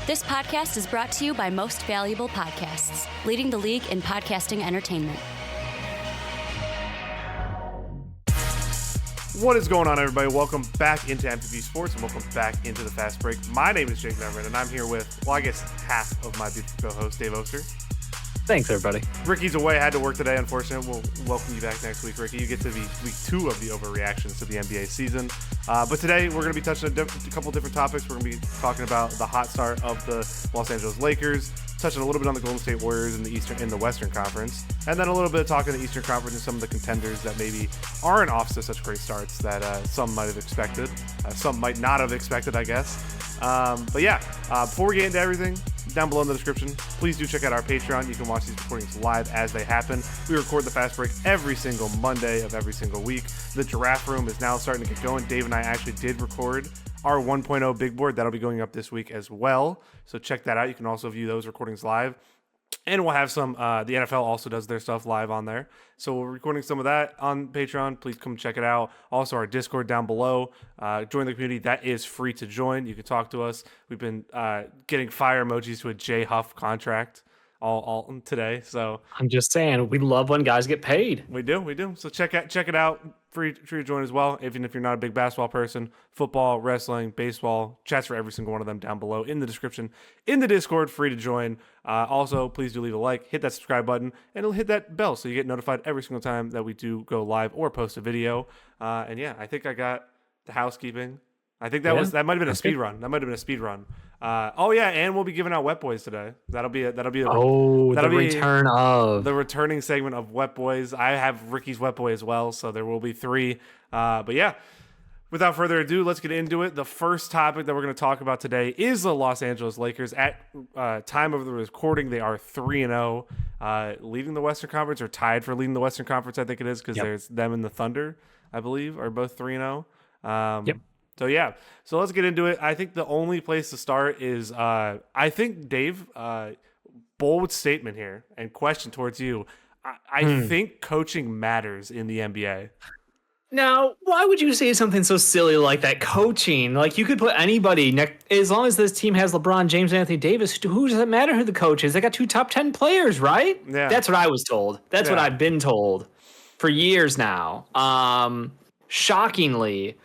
This podcast is brought to you by Most Valuable Podcasts, leading the league in podcasting entertainment. What is going on, everybody? Welcome back into MTV Sports and welcome back into the Fast Break. My name is Jake Neverman, and I'm here with, well, I guess half of my beautiful co-host, Dave Oster. Thanks, everybody. Ricky's away, had to work today, unfortunately. We'll welcome you back next week, Ricky. You get to be week 2 of the overreactions to the NBA season. But today, we're going to be touching a couple different topics. We're going to be talking about the hot start of the Los Angeles Lakers, touching a little bit on the Golden State Warriors in the Western Conference, and then a little bit of talking the Eastern Conference and some of the contenders that maybe aren't off to such great starts that some might have expected. Some might not have expected, I guess. But yeah, before we get into everything, down below in the description, please do check out our Patreon. You can watch these recordings live as they happen. We record the Fast Break every single Monday of every single week. The Giraffe Room is now starting to get going. Dave and I actually did record our 1.0 big board. That'll be going up this week as well. So check that out. You can also view those recordings live. And we'll have some, the NFL also does their stuff live on there. So we're recording some of that on Patreon. Please come check it out. Also, our Discord down below. Join the community. That is free to join. You can talk to us. We've been getting fire emojis to a J Huff contract all today. So I'm just saying, we love when guys get paid. We do. So check it out. Free to join as well, even if you're not a big basketball person. Football, wrestling, baseball, chats for every single one of them down below in the description. In the Discord, free to join. Also, please do leave a like, hit that subscribe button, and it'll hit that bell so you get notified every single time that we do go live or post a video. And yeah, I think I got the housekeeping. I think that might have been a speed run. Oh yeah, and we'll be giving out Wet Boys today. That'll be the return of the returning segment of Wet Boys. I have Ricky's Wet Boy as well, so there will be 3. But yeah, without further ado, let's get into it. The first topic that we're going to talk about today is the Los Angeles Lakers. At time of the recording, they are 3-0, leading the Western Conference, or tied for leading the Western Conference. I think it is, because there's them and the Thunder, I believe, are both 3-0. Yep. So yeah, so let's get into it. I think the only place to start is, I think, Dave, bold statement here and question towards you. I think coaching matters in the NBA. Now, why would you say something so silly like that? Coaching, like, you could put anybody next, as long as this team has LeBron James and Anthony Davis. Who does it matter who the coach is? They got 2 top 10 players, right? Yeah. That's what I was told. That's what I've been told for years now. Shockingly,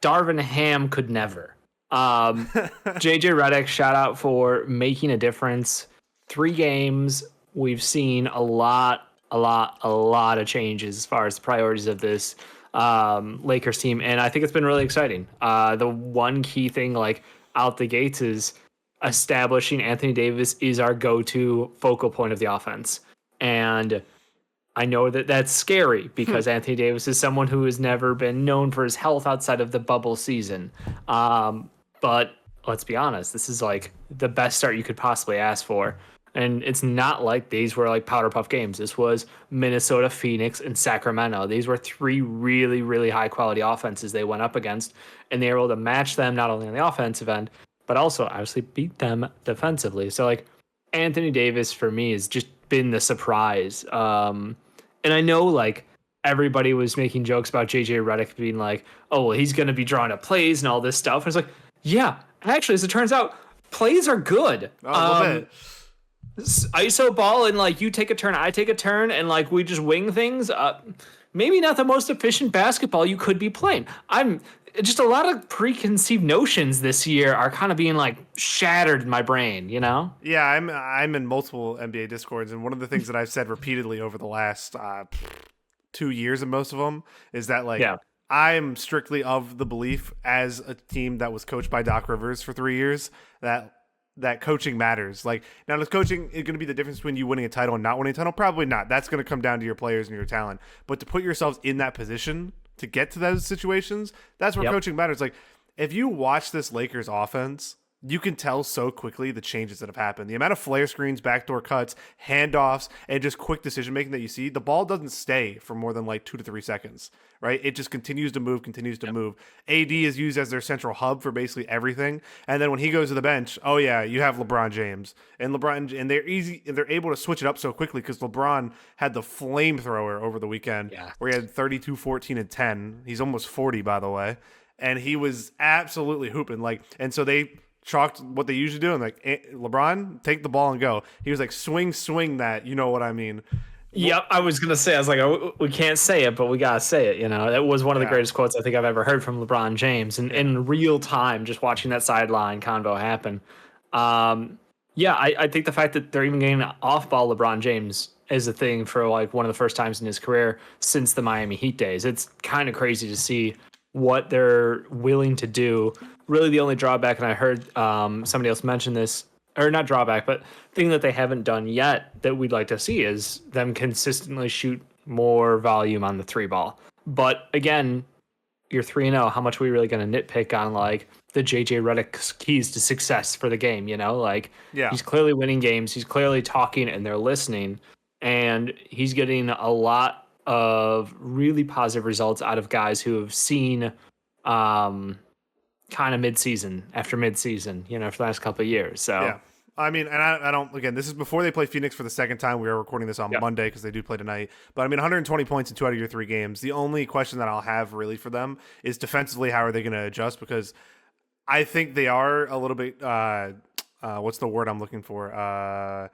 Darvin Ham could never. JJ Redick, shout out for making a difference. 3 games, we've seen a lot of changes as far as the priorities of this Lakers team, and I think it's been really exciting. The one key thing, like, out the gates is establishing Anthony Davis is our go-to focal point of the offense. And I know that that's scary because Anthony Davis is someone who has never been known for his health outside of the bubble season. But let's be honest, this is like the best start you could possibly ask for. And it's not like these were like powder puff games. This was Minnesota, Phoenix, and Sacramento. These were 3 really, really high quality offenses they went up against, and they were able to match them not only on the offensive end, but also obviously beat them defensively. So like Anthony Davis for me has just been the surprise. And I know like everybody was making jokes about JJ Redick being like, oh, well, he's going to be drawing up plays and all this stuff. And it's like, yeah, actually, as it turns out, plays are good. ISO ball, and like you take a turn, I take a turn, and like we just wing things. Maybe not the most efficient basketball you could be playing. I'm just, a lot of preconceived notions this year are kind of being like shattered in my brain, you know? Yeah, I'm in multiple NBA Discords, and one of the things that I've said repeatedly over the last 2 years in most of them is that I am strictly of the belief, as a team that was coached by Doc Rivers for 3 years, that coaching matters. Like, now, is coaching going to be the difference between you winning a title and not winning a title? Probably not. That's going to come down to your players and your talent. But to put yourselves in that position to get to those situations, that's where coaching matters. Like, if you watch this Lakers offense, you can tell so quickly the changes that have happened. The amount of flare screens, backdoor cuts, handoffs, and just quick decision-making that you see, the ball doesn't stay for more than like 2 to 3 seconds, right? It just continues to move. AD is used as their central hub for basically everything. And then when he goes to the bench, oh yeah, you have LeBron James. And they're able to switch it up so quickly because LeBron had the flamethrower over the weekend where he had 32, 14, and 10. He's almost 40, by the way. And he was absolutely hooping. And so they chalked what they usually do and like, LeBron, take the ball and go. He was like, swing that. You know what I mean? Yep, I was gonna say. I was like, oh, we can't say it, but we gotta say it. That was one of the greatest quotes I think I've ever heard from LeBron James, and in real time, just watching that sideline convo happen. I think the fact that they're even getting off-ball LeBron James is a thing for like one of the first times in his career since the Miami Heat days. It's kind of crazy to see what they're willing to do. Really, the only drawback, and I heard somebody else mention this, or not drawback, but thing that they haven't done yet that we'd like to see is them consistently shoot more volume on the 3 ball. But again, you're 3-0. How much are we really going to nitpick on like the JJ Redick's keys to success for the game? He's clearly winning games. He's clearly talking and they're listening. And he's getting a lot of really positive results out of guys who have seen kind of midseason after midseason, for the last couple of years. So, yeah. I mean, and I don't, again, this is before they play Phoenix for the second time. We are recording this on Monday because they do play tonight. But I mean, 120 points in 2 out of your 3 games. The only question that I'll have really for them is defensively, how are they going to adjust? Because I think they are a little bit, what's the word I'm looking for?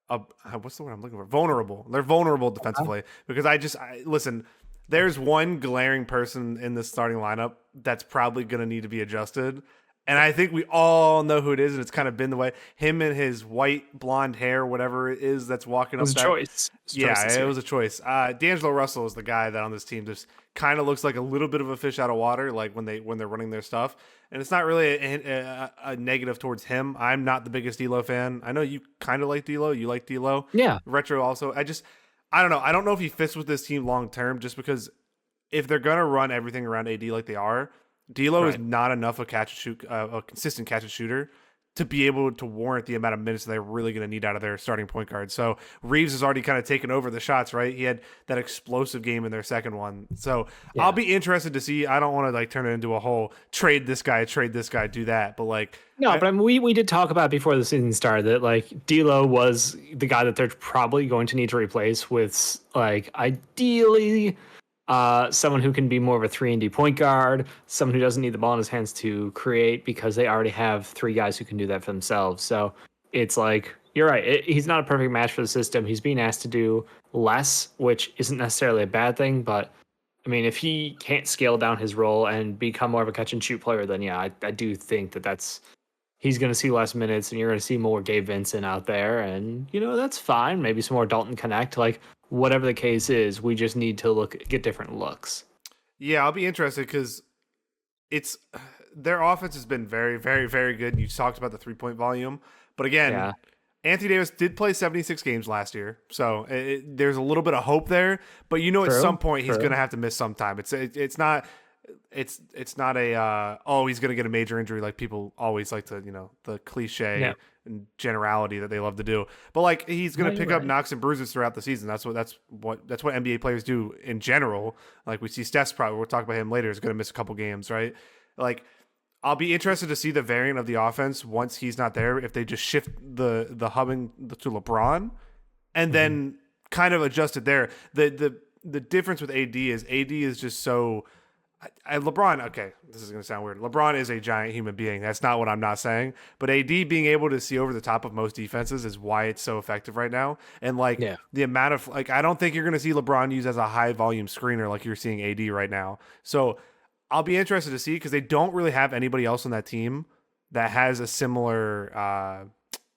What's the word I'm looking for? Vulnerable. They're vulnerable defensively because listen, there's one glaring person in the starting lineup that's probably going to need to be adjusted. And I think we all know who it is, and it's kind of been the way. Him and his white blonde hair, whatever it is that's walking up there. It was a choice. D'Angelo Russell is the guy that on this team just kind of looks like a little bit of a fish out of water, like when they're running their stuff. And it's not really a negative towards him. I'm not the biggest D'Lo fan. I know you kind of like D'Lo. You like D'Lo. Yeah. Retro also. I don't know. I don't know if he fits with this team long term, just because if they're gonna run everything around AD like they are, D'Lo is not enough a consistent catch and shooter to be able to warrant the amount of minutes they're really going to need out of their starting point guard. So Reeves has already kind of taken over the shots, right? He had that explosive game in their second one. So I'll be interested to see. I don't want to like turn it into a whole trade this guy, do that. But like, no, but I mean, we did talk about before the season started that like D'Lo was the guy that they're probably going to need to replace with like ideally someone who can be more of a 3-and-D point guard, someone who doesn't need the ball in his hands to create because they already have 3 guys who can do that for themselves. So it's like, you're right. He's not a perfect match for the system. He's being asked to do less, which isn't necessarily a bad thing. But I mean, if he can't scale down his role and become more of a catch and shoot player, then I do think he's going to see less minutes and you're going to see more Gabe Vincent out there. And, that's fine. Maybe some more Dalton Connect. Like, whatever the case is, we just need to get different looks. Yeah, I'll be interested because their offense has been very, very, very good. You talked about the 3-point volume. But again, Anthony Davis did play 76 games last year. So there's a little bit of hope there. But at some point he's going to have to miss some time. It's not a he's going to get a major injury like people always like to, the cliche and generality that they love to do. But like he's going to pick up knocks and bruises throughout the season. That's what NBA players do in general. Like we see Steph's probably, we'll talk about him later, is going to miss a couple games, right? Like I'll be interested to see the variant of the offense once he's not there, if they just shift the hubbing to LeBron and then kind of adjust it there. The difference with AD is just so LeBron, okay, this is going to sound weird. LeBron is a giant human being. That's not what I'm not saying. But AD being able to see over the top of most defenses is why it's so effective right now. And the amount of I don't think you're going to see LeBron used as a high volume screener like you're seeing AD right now. So I'll be interested to see because they don't really have anybody else on that team that has a similar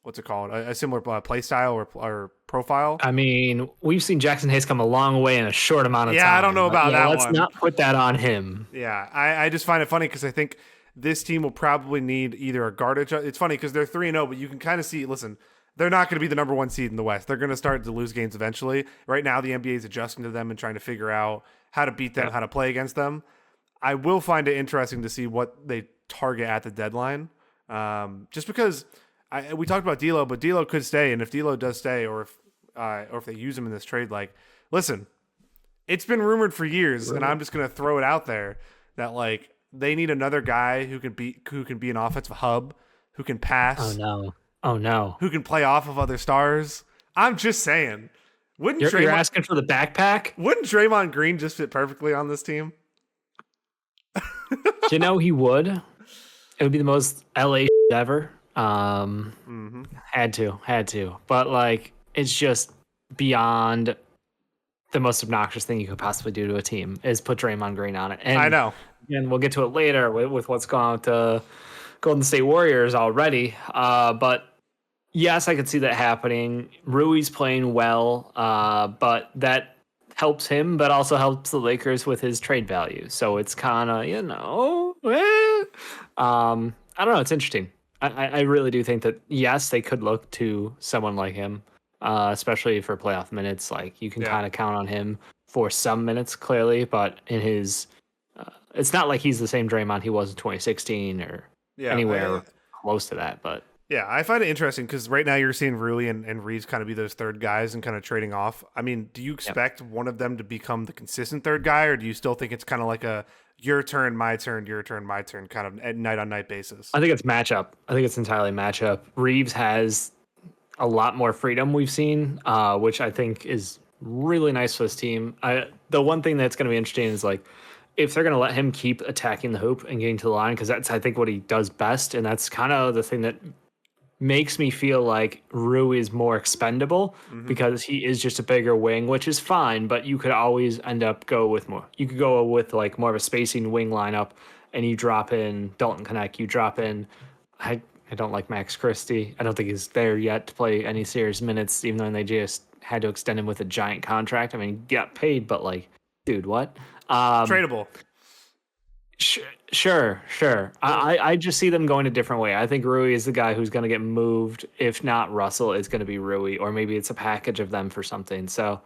a similar play style or profile. I mean, we've seen Jackson Hayes come a long way in a short amount of time. Yeah, I don't know about that let's one. Let's not put that on him. Yeah, I just find it funny because I think this team will probably need either a guard adjust. It's funny because they're 3-0, but you can kind of see, listen, they're not going to be the number 1 seed in the West. They're going to start to lose games eventually. Right now, the NBA is adjusting to them and trying to figure out how to beat them, how to play against them. I will find it interesting to see what they target at the deadline. Just because we talked about D'Lo, but D'Lo could stay, and if D'Lo does stay, or if they use him in this trade, like, listen, it's been rumored for years, and I'm just gonna throw it out there that like they need another guy who can be an offensive hub, who can pass. Oh no, who can play off of other stars. I'm just saying, you're asking for the backpack? Wouldn't Draymond Green just fit perfectly on this team? He would. It would be the most LA ever. Had to. But like, it's just beyond the most obnoxious thing you could possibly do to a team is put Draymond Green on it. And I know. And we'll get to it later with what's gone on to Golden State Warriors already. But yes, I could see that happening. Rui's playing well, but that helps him, but also helps the Lakers with his trade value. So it's kind of, I don't know. It's interesting. I really do think that, yes, they could look to someone like him, especially for playoff minutes. Like, you can kind of count on him for some minutes, clearly, but in his it's not like he's the same Draymond he was in 2016 or anywhere close to that. But yeah, I find it interesting because right now you're seeing Rui and Reeves kind of be those third guys and kind of trading off. I mean, do you expect one of them to become the consistent third guy, or do you still think it's kind of like a your turn, my turn, your turn, my turn kind of at night-on-night basis? I think it's matchup. I think it's entirely matchup. Reeves has a lot more freedom we've seen, which I think is really nice for this team. The one thing that's going to be interesting is like, if they're going to let him keep attacking the hoop and getting to the line, because that's, I think, what he does best. And that's kind of the thing that makes me feel like Rui is more expendable because he is just a bigger wing, which is fine, but you could always end up you could go with like more of a spacing wing lineup and you drop in Dalton Knecht, you drop in, I don't like Max Christie. I don't think he's there yet to play any serious minutes, even though they just had to extend him with a giant contract. I mean, he got paid, but like, dude, what? Tradable. Sure. I just see them going a different way. I think Rui is the guy who's going to get moved. If not Russell, it's going to be Rui, or maybe it's a package of them for something. So,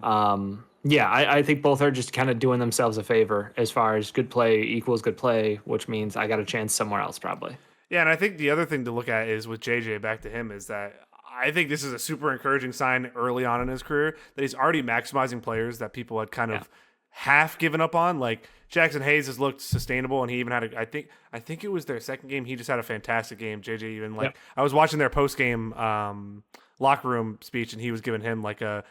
I think both are just kind of doing themselves a favor as far as good play equals good play, which means I got a chance somewhere else probably. Yeah, and I think the other thing to look at is with JJ, back to him, is that I think this is a super encouraging sign early on in his career that he's already maximizing players that people had kind of half given up on. Like Jackson Hayes has looked sustainable, and he even had I think it was their second game. He just had a fantastic game. JJ even I was watching their post game locker room speech, and he was giving him like a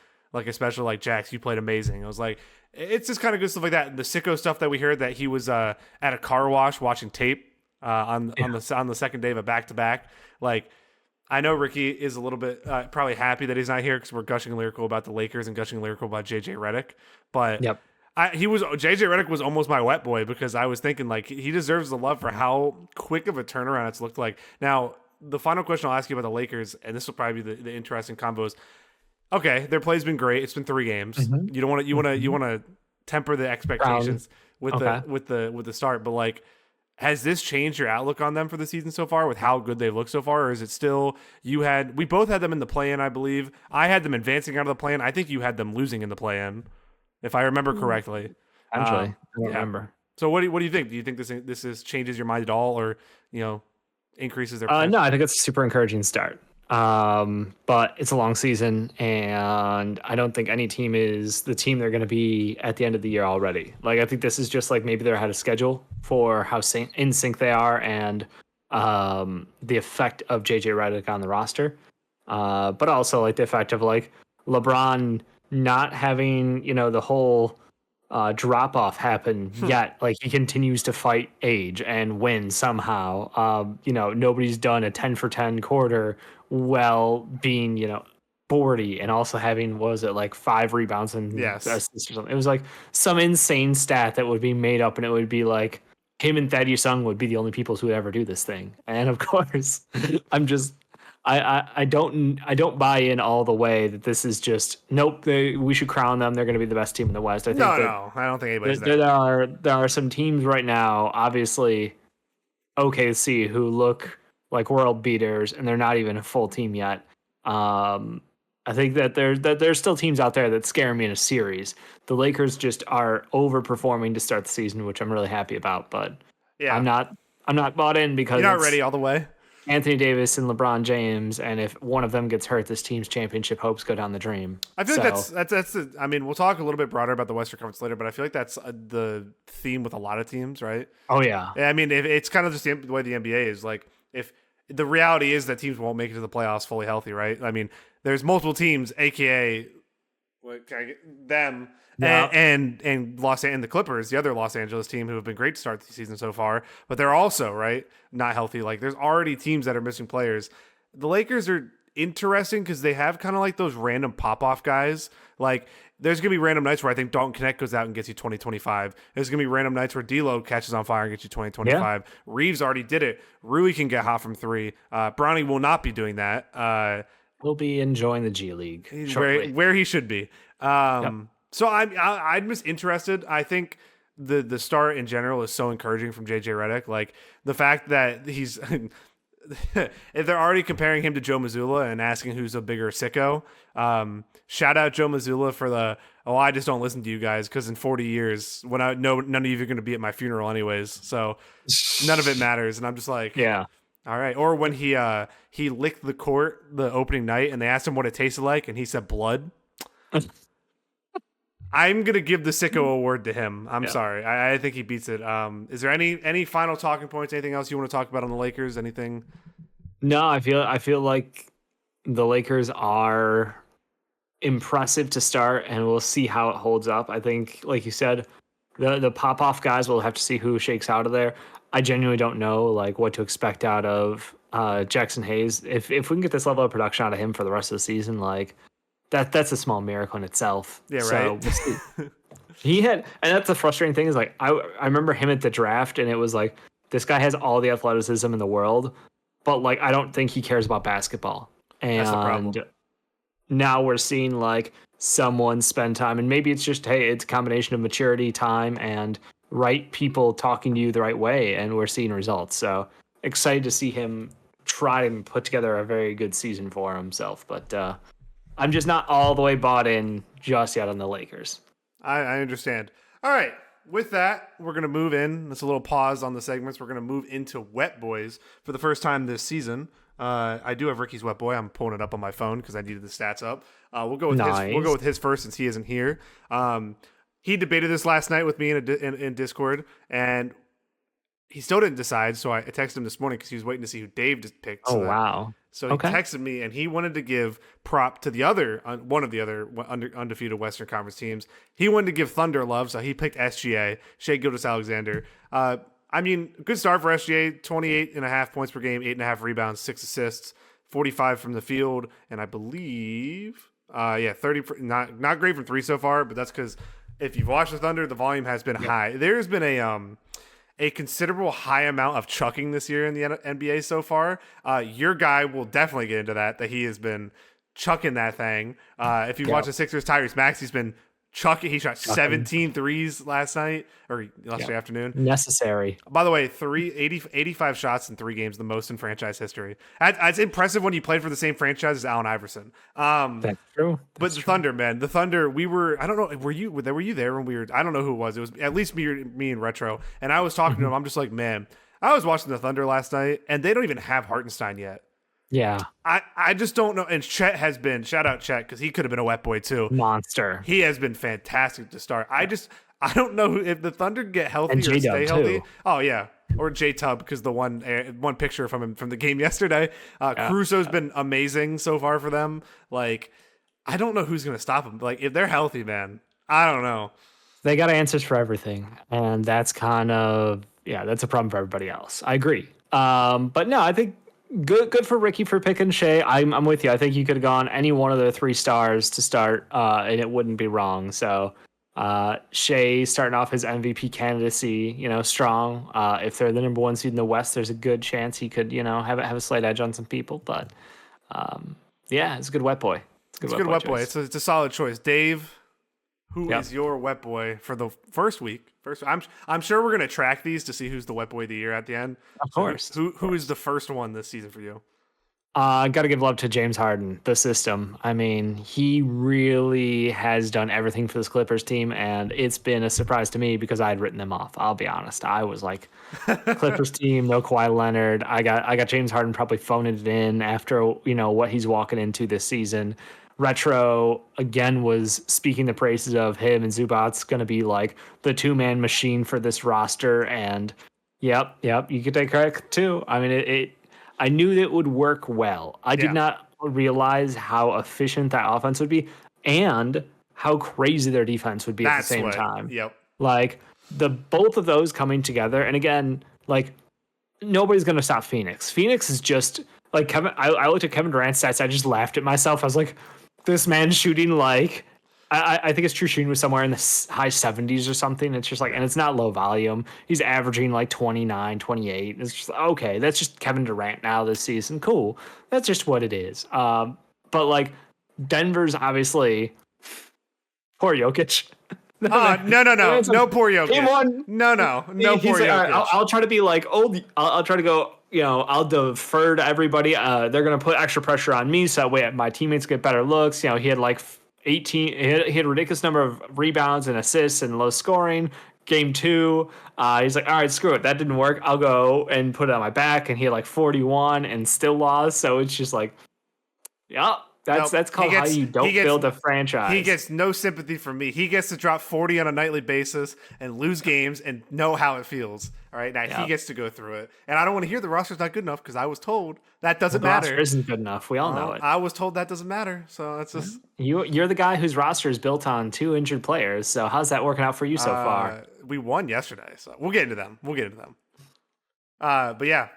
special like, Jax, you played amazing. I was like, it's just kind of good stuff like that. The sicko stuff that we heard that he was at a car wash watching tape on the second day of a back-to-back. Like, I know Ricky is a little bit probably happy that he's not here because we're gushing lyrical about the Lakers and gushing lyrical about JJ Redick, but JJ Redick was almost my wet boy because I was thinking like he deserves the love for how quick of a turnaround it's looked like. Now, the final question I'll ask you about the Lakers, and this will probably be the interesting combos. Okay, their play's been great. It's been 3 games. You want to temper the expectations with the start, but like, has this changed your outlook on them for the season so far with how good they've looked so far? Or is it still, we both had them in the play-in, I believe. I had them advancing out of the play-in. I think you had them losing in the play-in, if I remember correctly. Actually, I don't remember. So what do you think? Do you think this changes your mind at all, or increases their play? No, I think it's a super encouraging start. But it's a long season, and I don't think any team is the team they're going to be at the end of the year already. Like, I think this is just like maybe they're ahead of schedule for how in sync they are and the effect of JJ Redick on the roster. But also like the effect of like LeBron not having, the whole drop off happen yet. Like, he continues to fight age and win somehow. Nobody's done a 10 for 10 quarter while being, 40 and also having, what was it, like 5 rebounds and assists or something. It was like some insane stat that would be made up, and it would be like him and Thaddeus Young would be the only people who would ever do this thing. And of course, I don't buy in all the way that this is just we should crown them. They're going to be the best team in the West. I don't think anybody's there are some teams right now, obviously OKC, who look like world beaters, and they're not even a full team yet. I think that there's still teams out there that scare me in a series. The Lakers just are overperforming to start the season, which I'm really happy about. But I'm not bought in because you're not ready all the way. Anthony Davis and LeBron James, and if one of them gets hurt, this team's championship hopes go down the drain. I feel like that's I mean, we'll talk a little bit broader about the Western Conference later, but I feel like that's the theme with a lot of teams, right? Oh yeah. I mean, if it's kind of just the way the NBA is. Like, if the reality is that teams won't make it to the playoffs fully healthy, right? I mean, there's multiple teams, aka them Yeah. and the Clippers, the other Los Angeles team who have been great to start the season so far, but they're also right not healthy. Like there's already teams that are missing players. The Lakers are interesting because they have kind of like those random pop-off guys. Like there's going to be random nights where I think Dalton Connect goes out and gets you 20-25. There's going to be random nights where D'Lo catches on fire and gets you 20-25. Yeah. Reeves already did it. Rui can get hot from three. Brownie will not be doing that. He'll be enjoying the G League where he should be. So I'm just interested. I think the start in general is so encouraging from JJ Redick. Like the fact that he's if they're already comparing him to Joe Mazzulla and asking who's a bigger sicko, shout out Joe Mazzulla for I just don't listen to you guys because in 40 years when I know none of you are going to be at my funeral anyways, so none of it matters. And I'm just like, yeah, all right. Or when he licked the court the opening night and they asked him what it tasted like and he said blood. I'm gonna give the sicko award to him. I'm sorry. I think he beats it. Is there any final talking points? Anything else you want to talk about on the Lakers? Anything? No, I feel like the Lakers are impressive to start, and we'll see how it holds up. I think, like you said, the pop off guys, we'll have to see who shakes out of there. I genuinely don't know like what to expect out of Jackson Hayes. If we can get this level of production out of him for the rest of the season, like. That's a small miracle in itself. Yeah, right. So he had, and that's the frustrating thing is like I remember him at the draft, and it was like this guy has all the athleticism in the world, but like I don't think he cares about basketball. And that's the problem. Now we're seeing like someone spend time, and maybe it's just it's a combination of maturity, time, and right people talking to you the right way, and we're seeing results. So excited to see him try and put together a very good season for himself, but. I'm just not all the way bought in just yet on the Lakers. I understand. All right. With that, we're going to move in. That's a little pause on the segments. We're going to move into Wet Boys for the first time this season. I do have Ricky's Wet Boy. I'm pulling it up on my phone because I needed the stats up. We'll go with his first since he isn't here. He debated this last night with me in Discord, and he still didn't decide. So I texted him this morning because he was waiting to see who Dave just picked. Oh, wow. So he texted me, and he wanted to give prop to one of the other undefeated Western Conference teams. He wanted to give Thunder love, so he picked SGA, Shai Gilgeous-Alexander. I mean, good start for SGA, 28.5 points per game, 8.5 rebounds, 6 assists, 45 from the field, and I believe, 30. Not great from three so far, but that's because if you've watched the Thunder, the volume has been high. There's been a considerable high amount of chucking this year in the NBA so far. Your guy will definitely get into that he has been chucking that thing. If you watch the Sixers, Tyrese Maxey's been chucking. He shot 17 threes last night or yesterday afternoon. Necessary. By the way, 85 shots in 3 games, the most in franchise history. It's impressive when you played for the same franchise as Allen Iverson. That's true. But the Thunder, man, I don't know, were you there when we were, I don't know who it was. It was at least me and Retro. And I was talking to him. I'm just like, man, I was watching the Thunder last night and they don't even have Hartenstein yet. Yeah. I just don't know. And Chet has been, shout out Chet, because he could have been a wet boy too. Monster. He has been fantastic to start. I don't know if the Thunder get healthy or stay healthy. Oh, yeah. Or J-Tub, because the one picture from him from the game yesterday. Caruso's been amazing so far for them. Like, I don't know who's going to stop him. Like, if they're healthy, man, I don't know. They got answers for everything. And that's kind of, that's a problem for everybody else. I agree. But no, I think good for Ricky for picking Shai. I'm with you. I think you could have gone any one of the 3 stars to start, and it wouldn't be wrong. So Shai starting off his MVP candidacy, strong. If they're the number 1 seed in the West, there's a good chance he could, have a slight edge on some people. But it's a good wet boy. It's a good wet boy. It's a solid choice. Dave, who is your wet boy for the first week? I'm sure we're gonna track these to see who's the wet boy of the year at the end. Of course. Who is the first one this season for you? I got to give love to James Harden, the system. I mean, he really has done everything for this Clippers team, and it's been a surprise to me because I had written them off. I'll be honest. I was like, Clippers team, no Kawhi Leonard. I got James Harden probably phoning it in after what he's walking into this season. Retro again was speaking the praises of him, and Zubac's going to be like the 2-man machine for this roster. And yep, you could take credit too. I mean, I knew that it would work well. I did not realize how efficient that offense would be and how crazy their defense would be at the same time. Like both of those coming together. And again, like nobody's going to stop Phoenix. Phoenix is just like Kevin. I looked at Kevin Durant's stats. I just laughed at myself. I was like, this man's shooting like, I think his true shooting was somewhere in the high 70s or something. It's just like, and it's not low volume. He's averaging like 29, 28. It's just, okay, that's just Kevin Durant now this season. Cool. That's just what it is. But like Denver's obviously poor Jokic. No, poor Jokic. Game one. No, poor Jokic. Right, I'll try to be like, I'll try to go, I'll defer to everybody. They're going to put extra pressure on me. So wait, my teammates get better looks. He had like 18, he had a ridiculous number of rebounds and assists and low scoring. Game 2, he's like, all right, screw it. That didn't work. I'll go and put it on my back. And he had like 41 and still lost. So it's just like, yeah. That's called how you don't build a franchise. He gets no sympathy from me. He gets to drop 40 on a nightly basis and lose games and know how it feels. All right, now he gets to go through it. And I don't want to hear the roster's not good enough because I was told that doesn't matter. The roster isn't good enough. We all know it. I was told that doesn't matter. So that's just... You're the guy whose roster is built on 2 injured players. So how's that working out for you so far? We won yesterday, so we'll get into them. But yeah,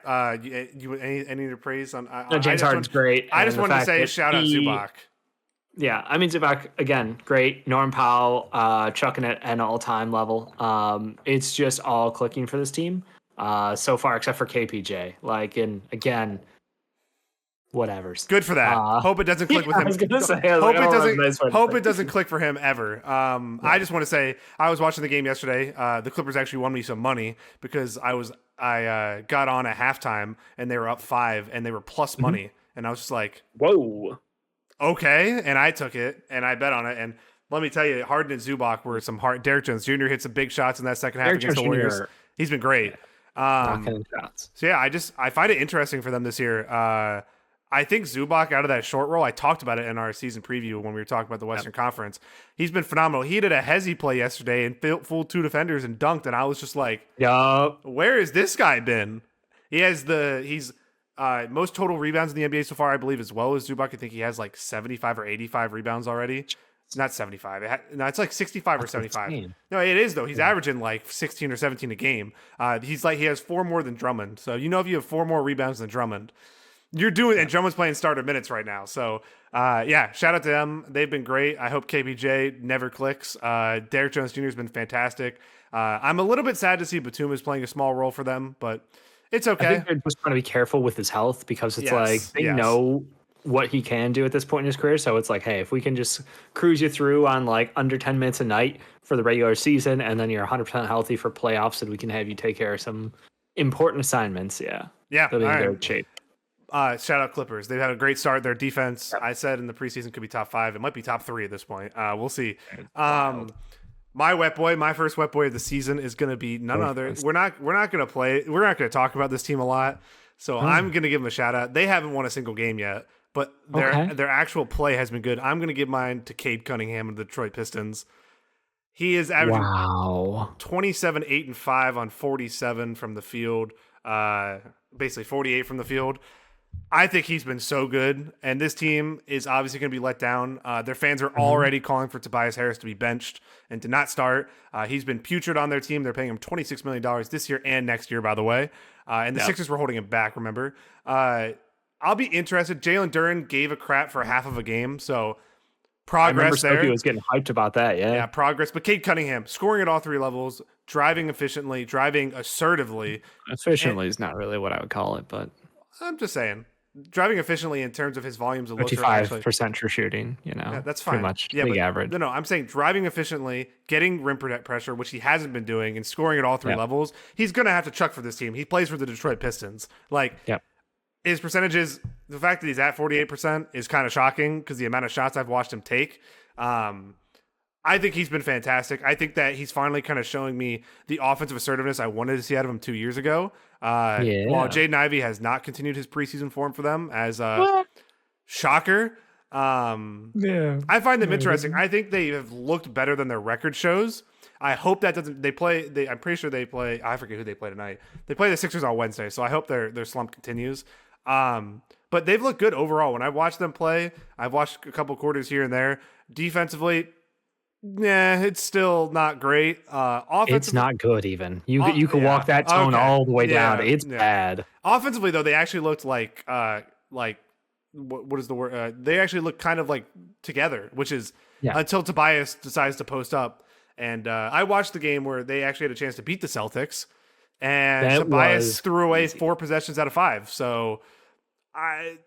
you any to praise on? James Harden's great. I just wanted to say shout out Zubac. Yeah, I mean Zubac again, great. Norm Powell, chucking it at an all-time level. It's just all clicking for this team so far, except for KPJ. Like, and again, whatever's good for that. Hope it doesn't click with him. I was gonna say, hope it doesn't click for him ever. I just want to say I was watching the game yesterday. The Clippers actually won me some money because I got on at halftime and they were up 5 and they were plus money, and I was just like, whoa, okay, and I took it and I bet on it. And let me tell you, Harden and Zubac were some hard. Derrick Jones Jr. hit some big shots in that second half against the Warriors. He's been great. So yeah, I find it interesting for them this year. I think Zubac out of that short roll, I talked about it in our season preview when we were talking about the Western Conference. He's been phenomenal. He did a hezzy play yesterday and fooled 2 defenders and dunked, and I was just like, where has this guy been? He's most total rebounds in the NBA so far, I believe, as well as Zubac. I think he has like 75 or 85 rebounds already. It's not 75. It's like 65 or 75. 15. No, it is though. He's averaging like 16 or 17 a game. He has 4 more than Drummond. So if you have 4 more rebounds than Drummond, you're doing, and Drummond's playing starter minutes right now. So, shout out to them. They've been great. I hope KPJ never clicks. Derrick Jones Jr. has been fantastic. I'm a little bit sad to see Batum is playing a small role for them, but it's okay. I think they're just trying to be careful with his health because it's they know what he can do at this point in his career. So it's like, hey, if we can just cruise you through on like under 10 minutes a night for the regular season, and then you're 100% healthy for playoffs, and we can have you take care of some important assignments. Yeah. They'll be in good shape. Shout out Clippers. They've had a great start. Their defense, I said in the preseason, could be top 5. It might be top 3 at this point. We'll see. My first wet boy of the season is going to be none other. We're not going to talk about this team a lot. So I'm going to give them a shout out. They haven't won a single game yet, but their actual play has been good. I'm going to give mine to Cade Cunningham of the Detroit Pistons. He is averaging 27, 8, and 5 on 47 from the field. Basically 48 from the field. I think he's been so good, and this team is obviously going to be let down. Their fans are already calling for Tobias Harris to be benched and to not start. He's been putrid on their team. They're paying him $26 million this year and next year, by the way. And the Sixers were holding him back, remember? I'll be interested. Jalen Duren gave a crap for half of a game, so progress there. He was getting hyped about that, Yeah, progress. But Cade Cunningham, scoring at all 3 levels, driving efficiently, driving assertively. Efficiently is not really what I would call it, but... I'm just saying, driving efficiently in terms of his volumes of 55% true shooting, that's fine. Pretty much league average. No, I'm saying driving efficiently, getting rim pressure, which he hasn't been doing, and scoring at all 3 levels. He's going to have to chuck for this team. He plays for the Detroit Pistons. His percentages, the fact that he's at 48% is kind of shocking because the amount of shots I've watched him take. I think he's been fantastic. I think that he's finally kind of showing me the offensive assertiveness I wanted to see out of him 2 years ago. While Jaden Ivey has not continued his preseason form for them as a shocker. I find them interesting. I think they have looked better than their record shows. I hope that doesn't. I'm pretty sure they play. I forget who they play tonight. They play the Sixers on Wednesday, so I hope their slump continues. But they've looked good overall. When I watched them play, I've watched a couple quarters here and there. Defensively, Yeah, it's still not great. It's not good even. You could yeah, walk that tone okay, all the way down. yeah, It's yeah. bad. Offensively, though, they actually looked like what is the word? They actually look kind of like together, which is Yeah. until Tobias decides to post up. And I watched the game where they actually had a chance to beat the Celtics, and That Tobias was threw away easy. 4 possessions out of 5. So shout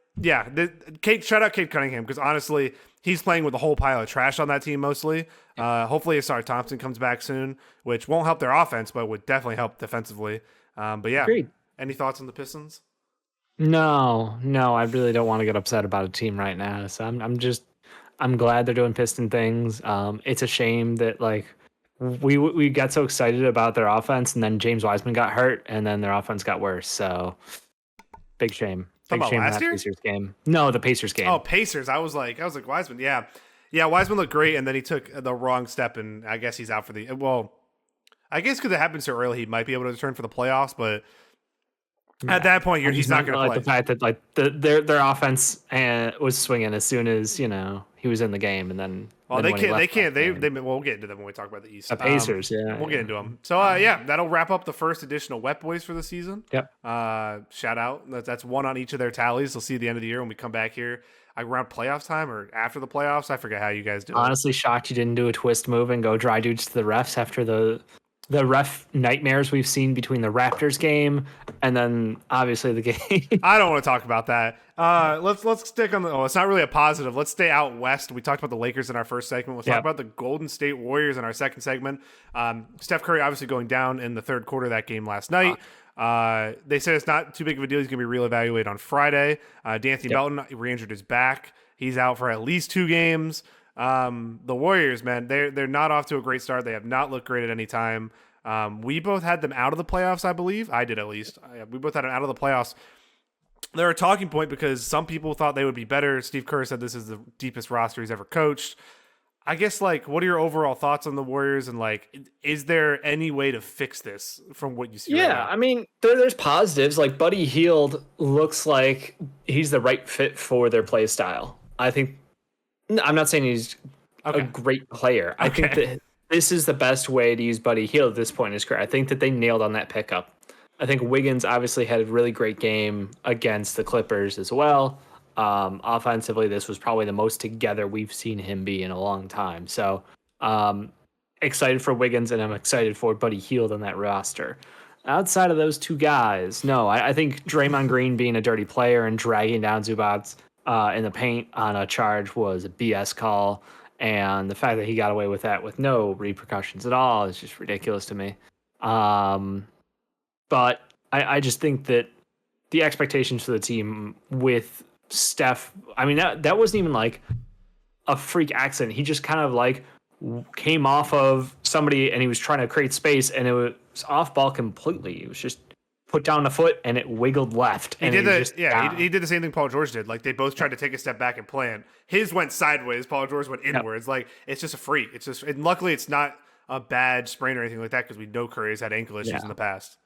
out Kate Cunningham, because honestly, he's playing with a whole pile of trash on that team mostly. Hopefully, Asar Thompson comes back soon, which won't help their offense, but would definitely help defensively. But yeah, Agreed. any thoughts on the Pistons? No, I really don't want to get upset about a team right now. So I'm glad they're doing Piston things. It's a shame that like we got so excited about their offense and then James Wiseman got hurt and then their offense got worse. So big shame. Talking Big about shame in last that year? Pacers game. No, the Pacers game. Oh, Pacers. I was like Wiseman. Yeah. Wiseman looked great, and then he took the wrong step, and I guess he's out for the. Well, I guess because it happened so early, he might be able to return for the playoffs, but at that point, he's not going to play. The fact that like their offense was swinging as soon as he was in the game, and then Well, then they when he can't. They left can't. that They, game. they. We'll get into them when we talk about the East. The Pacers. Yeah, we'll get into them. So that'll wrap up the first edition of Wet Boys for the season. Yep. Shout out. That's one on each of their tallies. We'll see at the end of the year when we come back here. Around playoffs time or after the playoffs. I forget how you guys do it. Honestly, shocked you didn't do a twist move and go dry dudes to the refs after the ref nightmares we've seen between the Raptors game and then obviously the game. I don't want to talk about that. Let's stick on the. Oh, it's not really a positive. Let's stay out west. We talked about the Lakers in our first segment. Let's talk about the Golden State Warriors in our second segment. Steph Curry obviously going down in the third quarter of that game last night. They said it's not too big of a deal. He's going to be reevaluated on Friday. D'Anthony Melton re-injured his back. He's out for at least 2 games. The Warriors, man, they're not off to a great start. They have not looked great at any time. We both had them out of the playoffs, I believe. I did at least. We both had them out of the playoffs. They're a talking point because some people thought they would be better. Steve Kerr said this is the deepest roster he's ever coached. I guess, like, what are your overall thoughts on the Warriors? And, like, is there any way to fix this from what you see right now? I mean, there's positives. Like, Buddy Hield looks like he's the right fit for their play style. I think, I'm not saying he's a great player. I think that this is the best way to use Buddy Hield at this point in his career. I think that they nailed on that pickup. I think Wiggins obviously had a really great game against the Clippers as well. Offensively, this was probably the most together we've seen him be in a long time. So excited for Wiggins, and I'm excited for Buddy Hield on that roster. Outside of those 2 guys, no, I think Draymond Green being a dirty player and dragging down Zubats in the paint on a charge was a BS call. And the fact that he got away with that with no repercussions at all is just ridiculous to me. But I just think that the expectations for the team with Steph, I mean, that wasn't even like a freak accident. He just kind of like came off of somebody and he was trying to create space and it was off ball completely. It was just put down the foot and it wiggled left. He did the same thing Paul George did. Like, they both tried to take a step back and plan. His went sideways. Paul George went inwards. Like, it's just a freak. It's just, and luckily it's not a bad sprain or anything like that because we know Curry's had ankle issues in the past.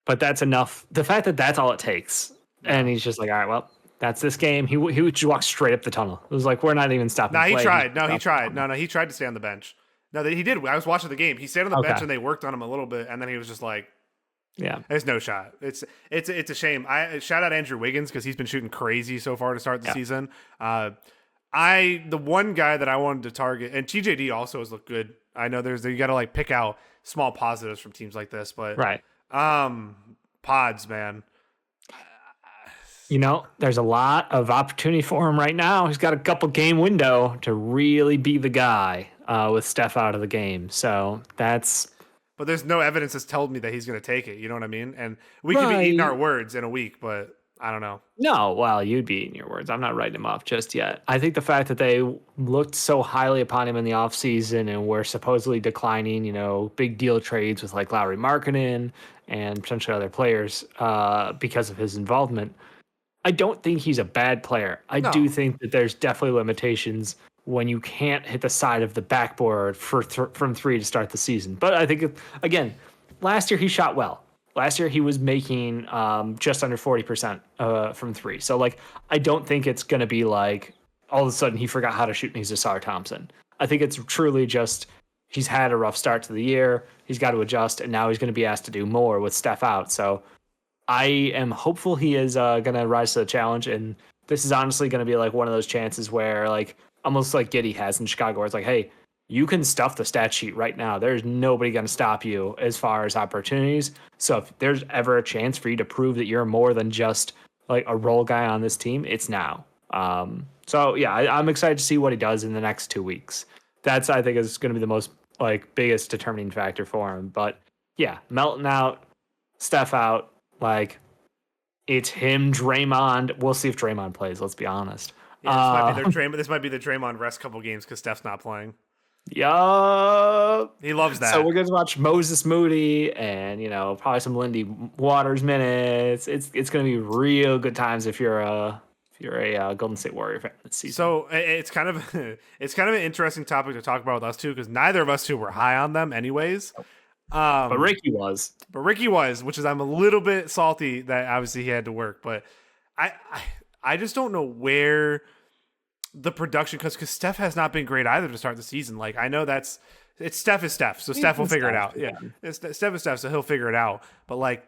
But that's enough. The fact that that's all it takes, and he's just like, all right, well, that's this game. He would just walk straight up the tunnel. It was like, we're not even stopping. He tried. No, he tried. No, he tried to stay on the bench. No, he did. I was watching the game. He stayed on the bench and they worked on him a little bit, and then he was just like, yeah, there's no shot. It's a shame. I shout out Andrew Wiggins because he's been shooting crazy so far to start the season. The one guy that I wanted to target, and TJD also has looked good. I know you got to like pick out small positives from teams like this, but Pods, man. There's a lot of opportunity for him right now. He's got a couple game window to really be the guy with Steph out of the game. So that's. But there's no evidence that's told me that he's going to take it. You know what I mean? And we could be eating our words in a week, but I don't know. No, well, you'd be eating your words. I'm not writing him off just yet. I think the fact that they looked so highly upon him in the offseason and were supposedly declining, big deal trades with like Lowry Markkanen and potentially other players because of his involvement. I don't think he's a bad player. I do think that there's definitely limitations when you can't hit the side of the backboard from 3 to start the season. But I think, again, last year he shot well. Last year he was making just under 40% from 3. So, like, I don't think it's going to be like all of a sudden he forgot how to shoot and he's Asar Thompson. I think it's truly just he's had a rough start to the year. He's got to adjust, and now he's going to be asked to do more with Steph out. So I am hopeful he is going to rise to the challenge, and this is honestly going to be like one of those chances where, like, almost like Giddey has in Chicago, where it's like, hey, you can stuff the stat sheet right now. There's nobody going to stop you as far as opportunities. So if there's ever a chance for you to prove that you're more than just like a role guy on this team, it's now. So yeah, I'm excited to see what he does in the next 2 weeks. That's, I think, is going to be the most like biggest determining factor for him. But yeah, Melton out, Steph out, like it's him, Draymond. We'll see if Draymond plays. Let's be honest. Yeah, this might be the Draymond rest couple games because Steph's not playing. Yup. He loves that. So we're going to watch Moses Moody and, probably some Lindy Waters minutes. It's going to be real good times if you're a Golden State Warrior fan this season. So it's kind of an interesting topic to talk about with us two because neither of us two were high on them anyways. But Ricky was. Which is I'm a little bit salty that obviously he had to work, but I just don't know where the production, because Steph has not been great either to start the season. Like, I know it's Steph is Steph, so Steph will figure it out. Yeah, Steph is Steph, so he'll figure it out. But like,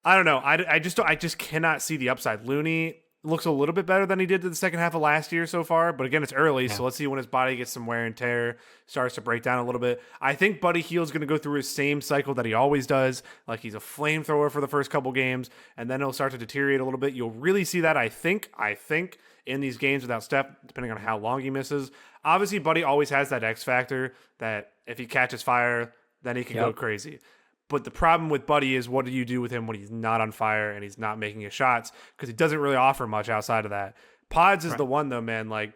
I don't know. I just cannot see the upside. Looney looks a little bit better than he did to the second half of last year so far, but again, it's early, so let's see when his body gets some wear and tear, starts to break down a little bit. I think Buddy Hield's going to go through his same cycle that he always does. Like, he's a flamethrower for the first couple games, and then he'll start to deteriorate a little bit. You'll really see that, I think, in these games without Steph, depending on how long he misses. Obviously, Buddy always has that X factor that if he catches fire, then he can go crazy. But the problem with Buddy is, what do you do with him when he's not on fire and he's not making his shots? Because he doesn't really offer much outside of that. Pods is the one, though, man. Like,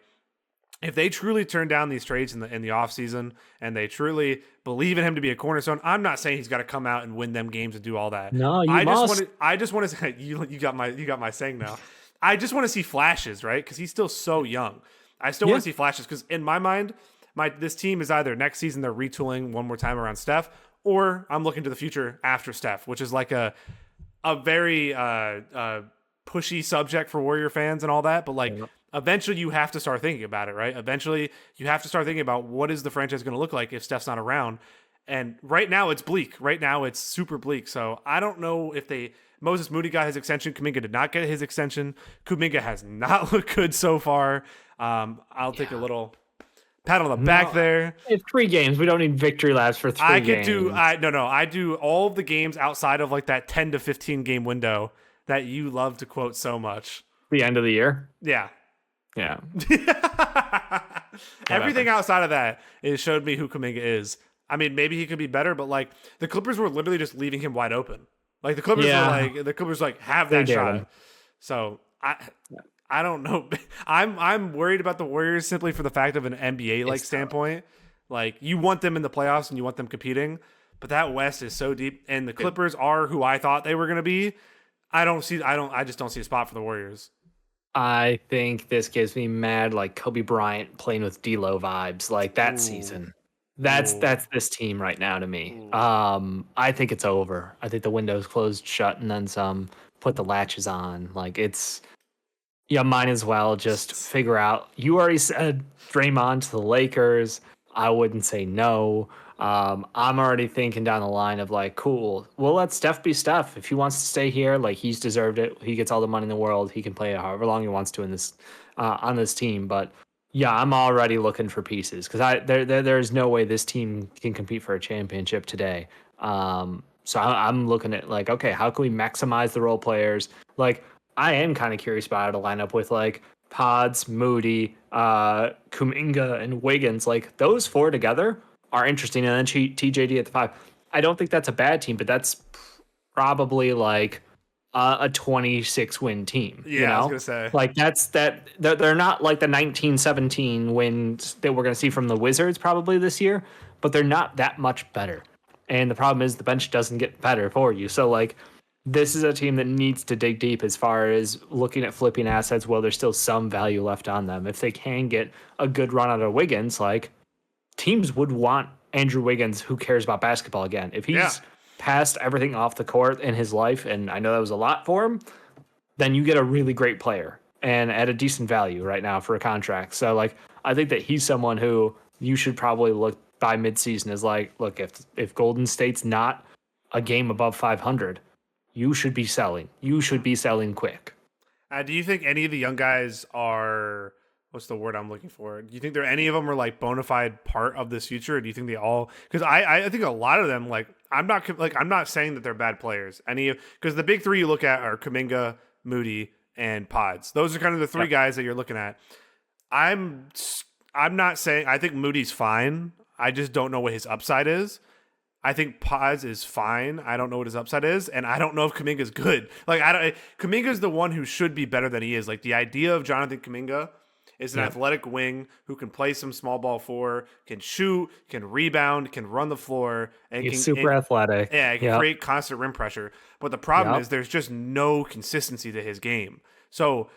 if they truly turn down these trades in the offseason and they truly believe in him to be a cornerstone, I'm not saying he's got to come out and win them games and do all that. No, you must. I just want to say, you got my saying now. I just want to see flashes, right? Because he's still so young. I still want to see flashes because in my mind, this team is either next season they're retooling one more time around Steph, or I'm looking to the future after Steph, which is like a very pushy subject for Warrior fans and all that. But like, eventually you have to start thinking about it, right? Eventually you have to start thinking about what is the franchise going to look like if Steph's not around. And right now it's bleak. Right now it's super bleak. So I don't know if Moses Moody got his extension. Kuminga did not get his extension. Kuminga has not looked good so far. I'll take a little pat on the back there. It's 3 games. We don't need victory laps for 3 games. I do all of the games outside of like that 10 to 15 game window that you love to quote so much. The end of the year? Yeah. Yeah. Everything outside of that, it showed me who Kuminga is. I mean, maybe he could be better, but like the Clippers were literally just leaving him wide open. Like the Clippers were like, have that shot. So I don't know. I'm worried about the Warriors simply for the fact of an NBA standpoint. Like, you want them in the playoffs and you want them competing, but that West is so deep, and the Clippers are who I thought they were going to be. I just don't see a spot for the Warriors. I think this gives me mad like Kobe Bryant playing with D'Lo vibes, like that season. That's this team right now to me. I think it's over. I think the window's closed shut and then some. Put the latches on. Like, it's might as well just figure out. You already said Draymond to the Lakers. I wouldn't say no. I'm already thinking down the line of like, cool, we'll let Steph be Steph. If he wants to stay here, like, he's deserved it. He gets all the money in the world. He can play however long he wants to in this on this team. But yeah, I'm already looking for pieces because there's no way this team can compete for a championship today. So I'm looking at like, okay, how can we maximize the role players? Like, I am kind of curious about a lineup with like Pods, Moody, Kuminga, and Wiggins. Like, those 4 together are interesting. And then TJD at the 5. I don't think that's a bad team, but that's probably like a 26-win team. Yeah, I was gonna say, like, they're not like the 1917 wins that we're gonna see from the Wizards probably this year, but they're not that much better. And the problem is the bench doesn't get better for you. So like, this is a team that needs to dig deep as far as looking at flipping assets while there's still some value left on them. If they can get a good run out of Wiggins, like, teams would want Andrew Wiggins, who cares about basketball again. If he's passed everything off the court in his life, and I know that was a lot for him, then you get a really great player and at a decent value right now for a contract. So like, I think that he's someone who you should probably look by midseason as like, look, if Golden State's not a game above 500, you should be selling. You should be selling quick. Do you think any of the young guys are, what's the word I'm looking for? Do you think any of them are like bona fide part of this future? Or do you think they all, because I think a lot of them, like, I'm not saying that they're bad players. Because the big three you look at are Kuminga, Moody, and Pods. Those are kind of the three guys that you're looking at. I'm not saying, I think Moody's fine. I just don't know what his upside is. I think Paz is fine. I don't know what his upside is, and I don't know if Kuminga's good. Like, Kuminga's the one who should be better than he is. Like, the idea of Jonathan Kuminga is an athletic wing who can play some small ball four, can shoot, can rebound, can run the floor, and He's super athletic. Yeah, can create constant rim pressure. But the problem is there's just no consistency to his game. So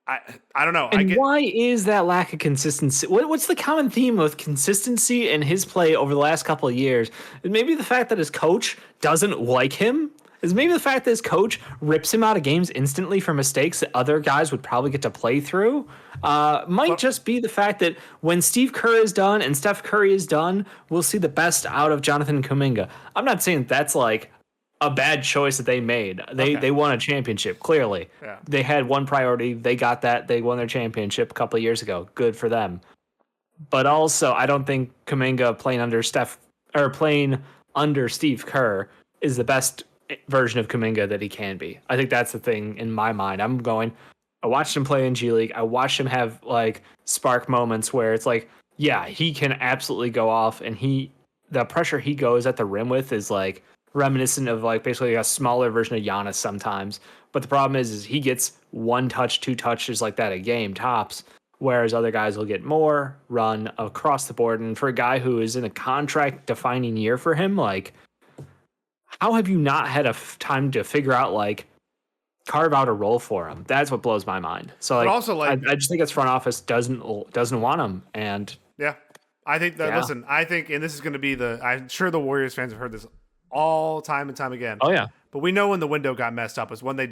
I don't know. And why is that lack of consistency? What's the common theme with consistency in his play over the last couple of years? Maybe the fact that his coach doesn't like him? Is maybe the fact that his coach rips him out of games instantly for mistakes that other guys would probably get to play through? Might just be the fact that when Steve Kerr is done and Steph Curry is done, we'll see the best out of Jonathan Kuminga. I'm not saying that's like a bad choice that they made. They won a championship, clearly. Yeah. They had one priority. They got that. They won their championship a couple of years ago. Good for them. But also, I don't think Kuminga playing under Steve Kerr is the best version of Kuminga that he can be. I think that's the thing in my mind. I watched him play in G League. I watched him have like spark moments where it's like, yeah, he can absolutely go off, and the pressure he goes at the rim with is like reminiscent of like basically a smaller version of Giannis sometimes. But the problem is he gets 1 touch, 2 touches like that a game tops, whereas other guys will get more, run across the board. And for a guy who is in a contract defining year for him, like, how have you not had time to figure out, like, carve out a role for him? That's what blows my mind. So like, but also, like, I just think his front office doesn't want him. And yeah, I think that, listen, I think, and this is going to be I'm sure the Warriors fans have heard this all time and time again. Oh yeah. But we know when the window got messed up was when they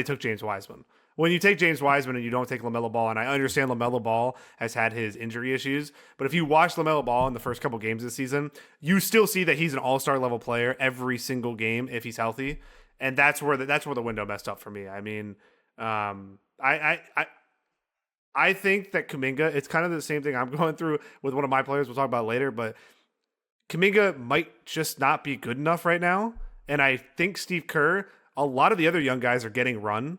took James Wiseman. When you take James Wiseman and you don't take LaMelo Ball, and I understand LaMelo Ball has had his injury issues, but if you watch LaMelo Ball in the first couple games this season, you still see that he's an all-star level player every single game if he's healthy, and that's where the window messed up for me. I mean, I think that Kuminga, it's kind of the same thing I'm going through with one of my players we'll talk about later, but Kuminga might just not be good enough right now. And I think Steve Kerr, a lot of the other young guys are getting run.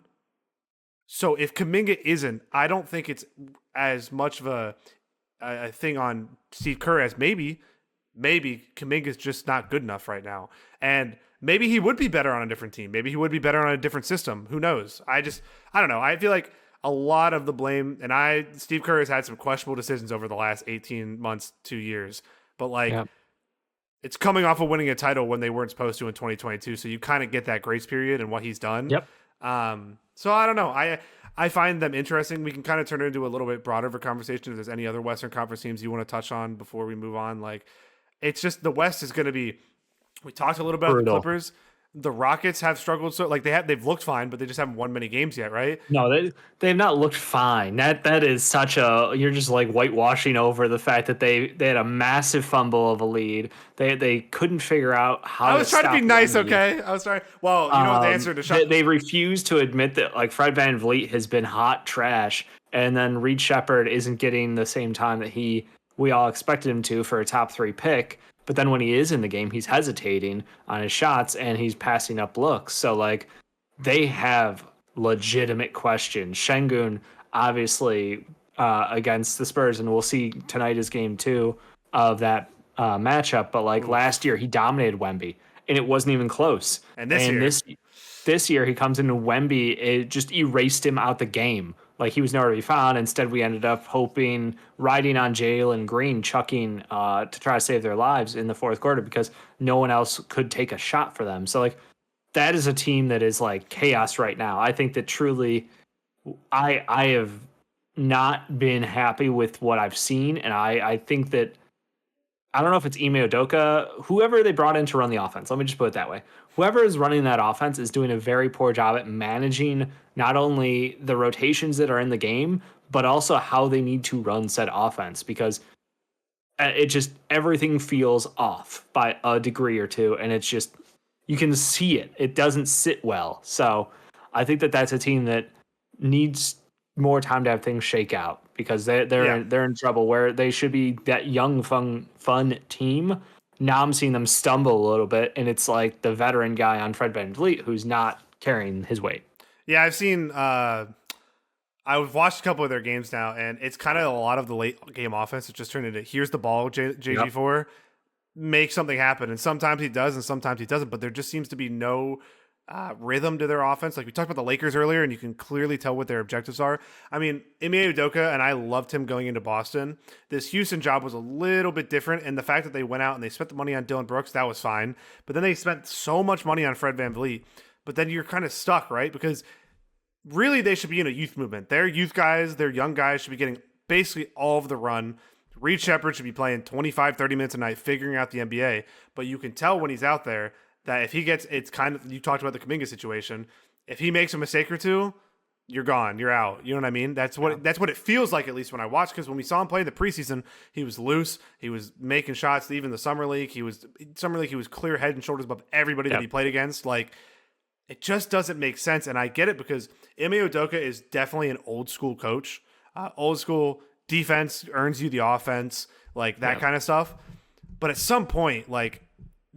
So if Kuminga isn't, I don't think it's as much of a thing on Steve Kerr as maybe Kuminga's just not good enough right now. And maybe he would be better on a different team. Maybe he would be better on a different system. Who knows? I don't know. I feel like a lot of the blame, and Steve Kerr has had some questionable decisions over the last 18 months, 2 years. But like, it's coming off of winning a title when they weren't supposed to in 2022. So you kind of get that grace period and what he's done. Yep. So I don't know. I find them interesting. We can kind of turn it into a little bit broader of a conversation if there's any other Western Conference teams you want to touch on before we move on. Like, it's just the West is going to be, we talked a little about the Clippers. The Rockets have struggled, so like they've looked fine, but they just haven't won many games yet, right? No, they've not looked fine. That is such you're just like whitewashing over the fact that they had a massive fumble of a lead. They couldn't figure out how. I was trying to be nice, okay? I was trying. Well, you know what the answer to shut. They refuse to admit that like Fred VanVleet has been hot trash, and then Reed Shepherd isn't getting the same time that we all expected him to for a top 3 pick. But then when he is in the game, he's hesitating on his shots and he's passing up looks. So, like, they have legitimate questions. Şengün, obviously, against the Spurs, and we'll see tonight is game 2 of that matchup. But, like, last year, he dominated Wemby, and it wasn't even close. And this year, he comes into Wemby, it just erased him out the game. Like, he was nowhere to be found. Instead, we ended up riding on Jalen Green, chucking to try to save their lives in the fourth quarter because no one else could take a shot for them. So, like, that is a team that is, like, chaos right now. I think that truly I have not been happy with what I've seen, and I think that I don't know if it's Ime Udoka, whoever they brought in to run the offense. Let me just put it that way. Whoever is running that offense is doing a very poor job at managing not only the rotations that are in the game, but also how they need to run said offense. Because it just everything feels off by a degree or two, and it's just you can see it. It doesn't sit well. So I think that's a team that needs more time to have things shake out because they're in trouble where they should be that young fun team. Now I'm seeing them stumble a little bit, and it's like the veteran guy on Fred VanVleet who's not carrying his weight. Yeah, I've seen. I've watched a couple of their games now, and it's kind of a lot of the late game offense. It just turned into here's the ball, JG4, make something happen, and sometimes he does, and sometimes he doesn't. But there just seems to be no rhythm to their offense. Like we talked about the Lakers earlier, and you can clearly tell what their objectives are. I mean, Ime Udoka, and I loved him going into Boston. This Houston job was a little bit different, and the fact that they went out and they spent the money on Dylan Brooks, that was fine. But then they spent so much money on Fred VanVleet, but then you're kind of stuck, right? Because really, they should be in a youth movement. Their youth guys, their young guys should be getting basically all of the run. Reed Shepherd should be playing 25, 30 minutes a night, figuring out the NBA. But you can tell when he's out there that if he gets, it's kind of, you talked about the Kuminga situation. If he makes a mistake or two, you're gone. You're out. You know what I mean? That's what it feels like, at least when I watch. Because when we saw him play the preseason, he was loose. He was making shots. Even the summer league, he was clear head and shoulders above everybody that he played against. Like, it just doesn't make sense. And I get it because Ime Udoka is definitely an old school coach. Old school defense earns you the offense, like that kind of stuff. But at some point, like,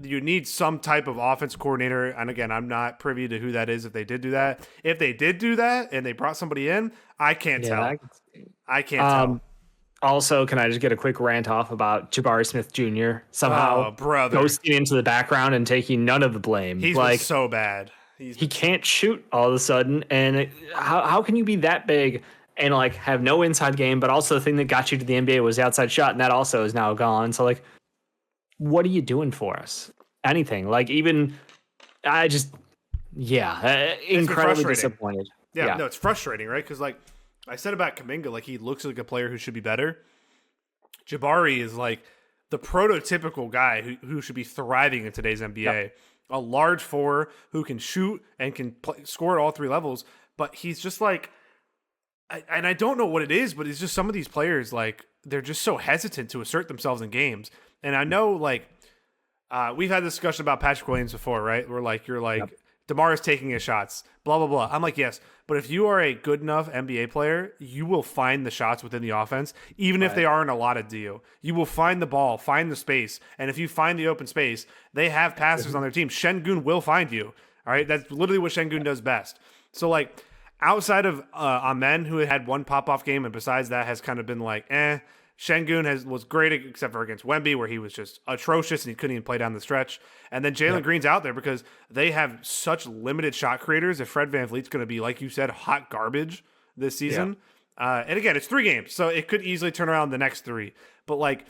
you need some type of offense coordinator. And again, I'm not privy to who that is if they did do that. If they did do that and they brought somebody in, I can't tell. I can't tell. Also, can I just get a quick rant off about Jabari Smith Jr. somehow ghosting into the background and taking none of the blame? He's like, so bad. He can't shoot all of a sudden. And how can you be that big and like have no inside game, but also the thing that got you to the NBA was the outside shot, and that also is now gone. So like, what are you doing for us? Anything. Like even incredibly disappointed. Yeah, no, it's frustrating, right? Because like I said about Kuminga, like he looks like a player who should be better. Jabari is like the prototypical guy who should be thriving in today's NBA. Yep. A large four who can shoot and can score at all three levels, but he's just like, and I don't know what it is, but it's just some of these players, like, they're just so hesitant to assert themselves in games. And I know, like, we've had this discussion about Patrick Williams before, right? Where, like, you're like, DeMar is taking his shots, blah, blah, blah. I'm like, yes, but if you are a good enough NBA player, you will find the shots within the offense, even if they aren't allotted to you. You will find the ball, find the space, and if you find the open space, they have passers on their team. Şengün will find you, all right? That's literally what Şengün does best. So, like, outside of Amen, who had one pop-off game, and besides that has kind of been like, Şengün was great except for against Wemby, where he was just atrocious and he couldn't even play down the stretch. And then Jalen Green's out there because they have such limited shot creators. If Fred VanVleet's going to be, like you said, hot garbage this season. And again, it's 3 games, so it could easily turn around the next 3. But like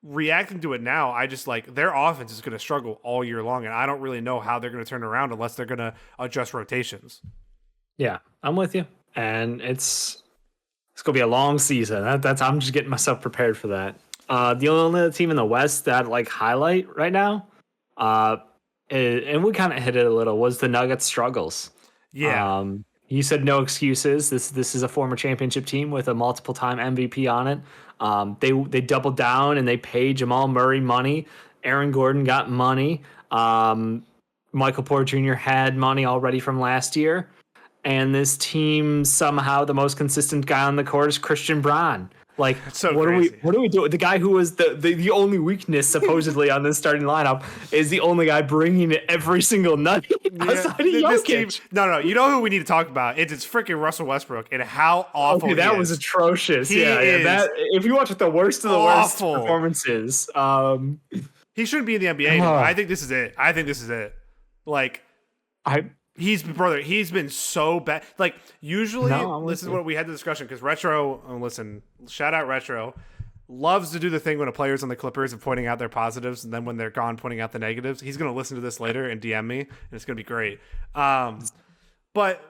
reacting to it now, I just like their offense is going to struggle all year long, and I don't really know how they're going to turn around unless they're going to adjust rotations. Yeah, I'm with you, and it's gonna be a long season. I'm just getting myself prepared for that. The only other team in the West that like highlight right now, and we kind of hit it a little, was the Nuggets struggles. Yeah. You said no excuses. This is a former championship team with a multiple time MVP on it. They doubled down and they paid Jamal Murray money. Aaron Gordon got money. Michael Porter Jr. had money already from last year. And this team, somehow the most consistent guy on the court is Christian Braun. Like, so what crazy. What do we do? The guy who was the only weakness supposedly on this starting lineup is the only guy bringing it every single night outside of Jokic. Team, no. You know who we need to talk about? It's freaking Russell Westbrook and how awful he that was atrocious. Yeah. That, if you watch the worst of the worst performances, he shouldn't be in the NBA anymore. I think this is it. Like, He's been so bad. Like, usually, this is what we had the discussion, because shout out Retro, loves to do the thing when a player's on the Clippers of pointing out their positives, and then when they're gone, pointing out the negatives. He's going to listen to this later and DM me, and it's going to be great. But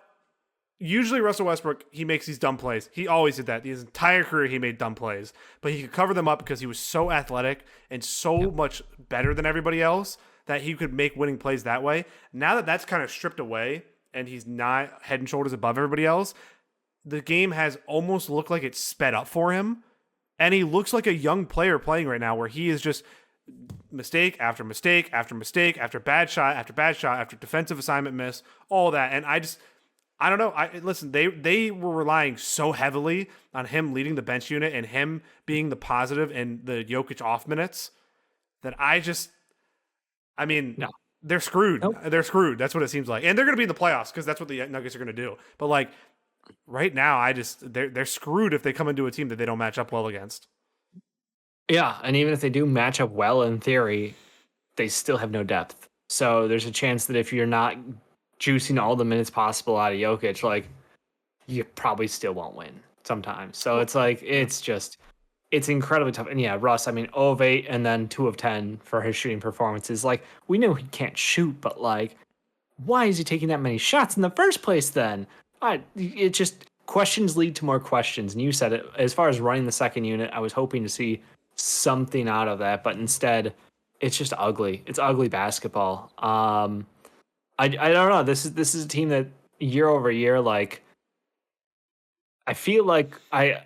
usually Russell Westbrook, he makes these dumb plays. He always did that. His entire career, he made dumb plays. But he could cover them up because he was so athletic and so much better than everybody else that he could make winning plays that way. Now that that's kind of stripped away and he's not head and shoulders above everybody else, the game has almost looked like it's sped up for him. And he looks like a young player playing right now, where he is just mistake after mistake after mistake after bad shot after defensive assignment miss, all that. And I don't know. Listen, they were relying so heavily on him leading the bench unit and him being the positive in the Jokic off minutes that No. they're screwed. Nope. They're screwed. That's what it seems like. And they're going to be in the playoffs because that's what the Nuggets are going to do. But like right now, they're screwed if they come into a team that they don't match up well against. Yeah, and even if they do match up well in theory, they still have no depth. So there's a chance that if you're not juicing all the minutes possible out of Jokic, like you probably still won't win sometimes. So it's like it's incredibly tough. And yeah, Russ, I mean, 0 of 8 and then 2 of 10 for his shooting performances. Like we know he can't shoot, but like why is he taking that many shots in the first place then? It just questions lead to more questions. And you said it, as far as running the second unit, I was hoping to see something out of that, but instead it's just ugly. It's ugly basketball. I don't know. This is a team that year over year, like I feel like I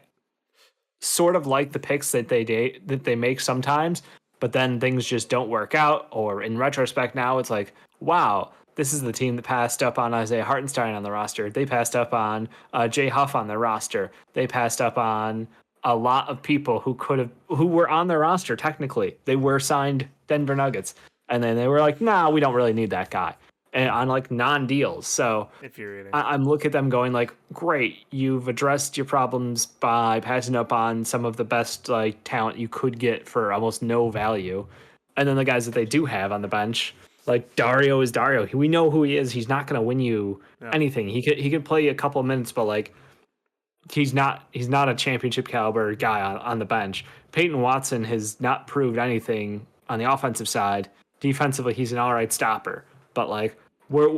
sort of like the picks that they make sometimes, but then things just don't work out. Or in retrospect, now it's like, wow, this is the team that passed up on Isaiah Hartenstein on the roster. They passed up on Jay Huff on their roster. They passed up on a lot of people who were on their roster. Technically, they were signed Denver Nuggets, and then they were like, nah, we don't really need that guy. And on like non-deals. So Infuriating. I'm looking at them going like, great, you've addressed your problems by passing up on some of the best like talent you could get for almost no value. And then the guys that they do have on the bench, like Dario is Dario. We know who he is. He's not going to win you anything. He could play a couple of minutes, but like he's not a championship caliber guy on the bench. Peyton Watson has not proved anything on the offensive side. Defensively, he's an all right stopper. But like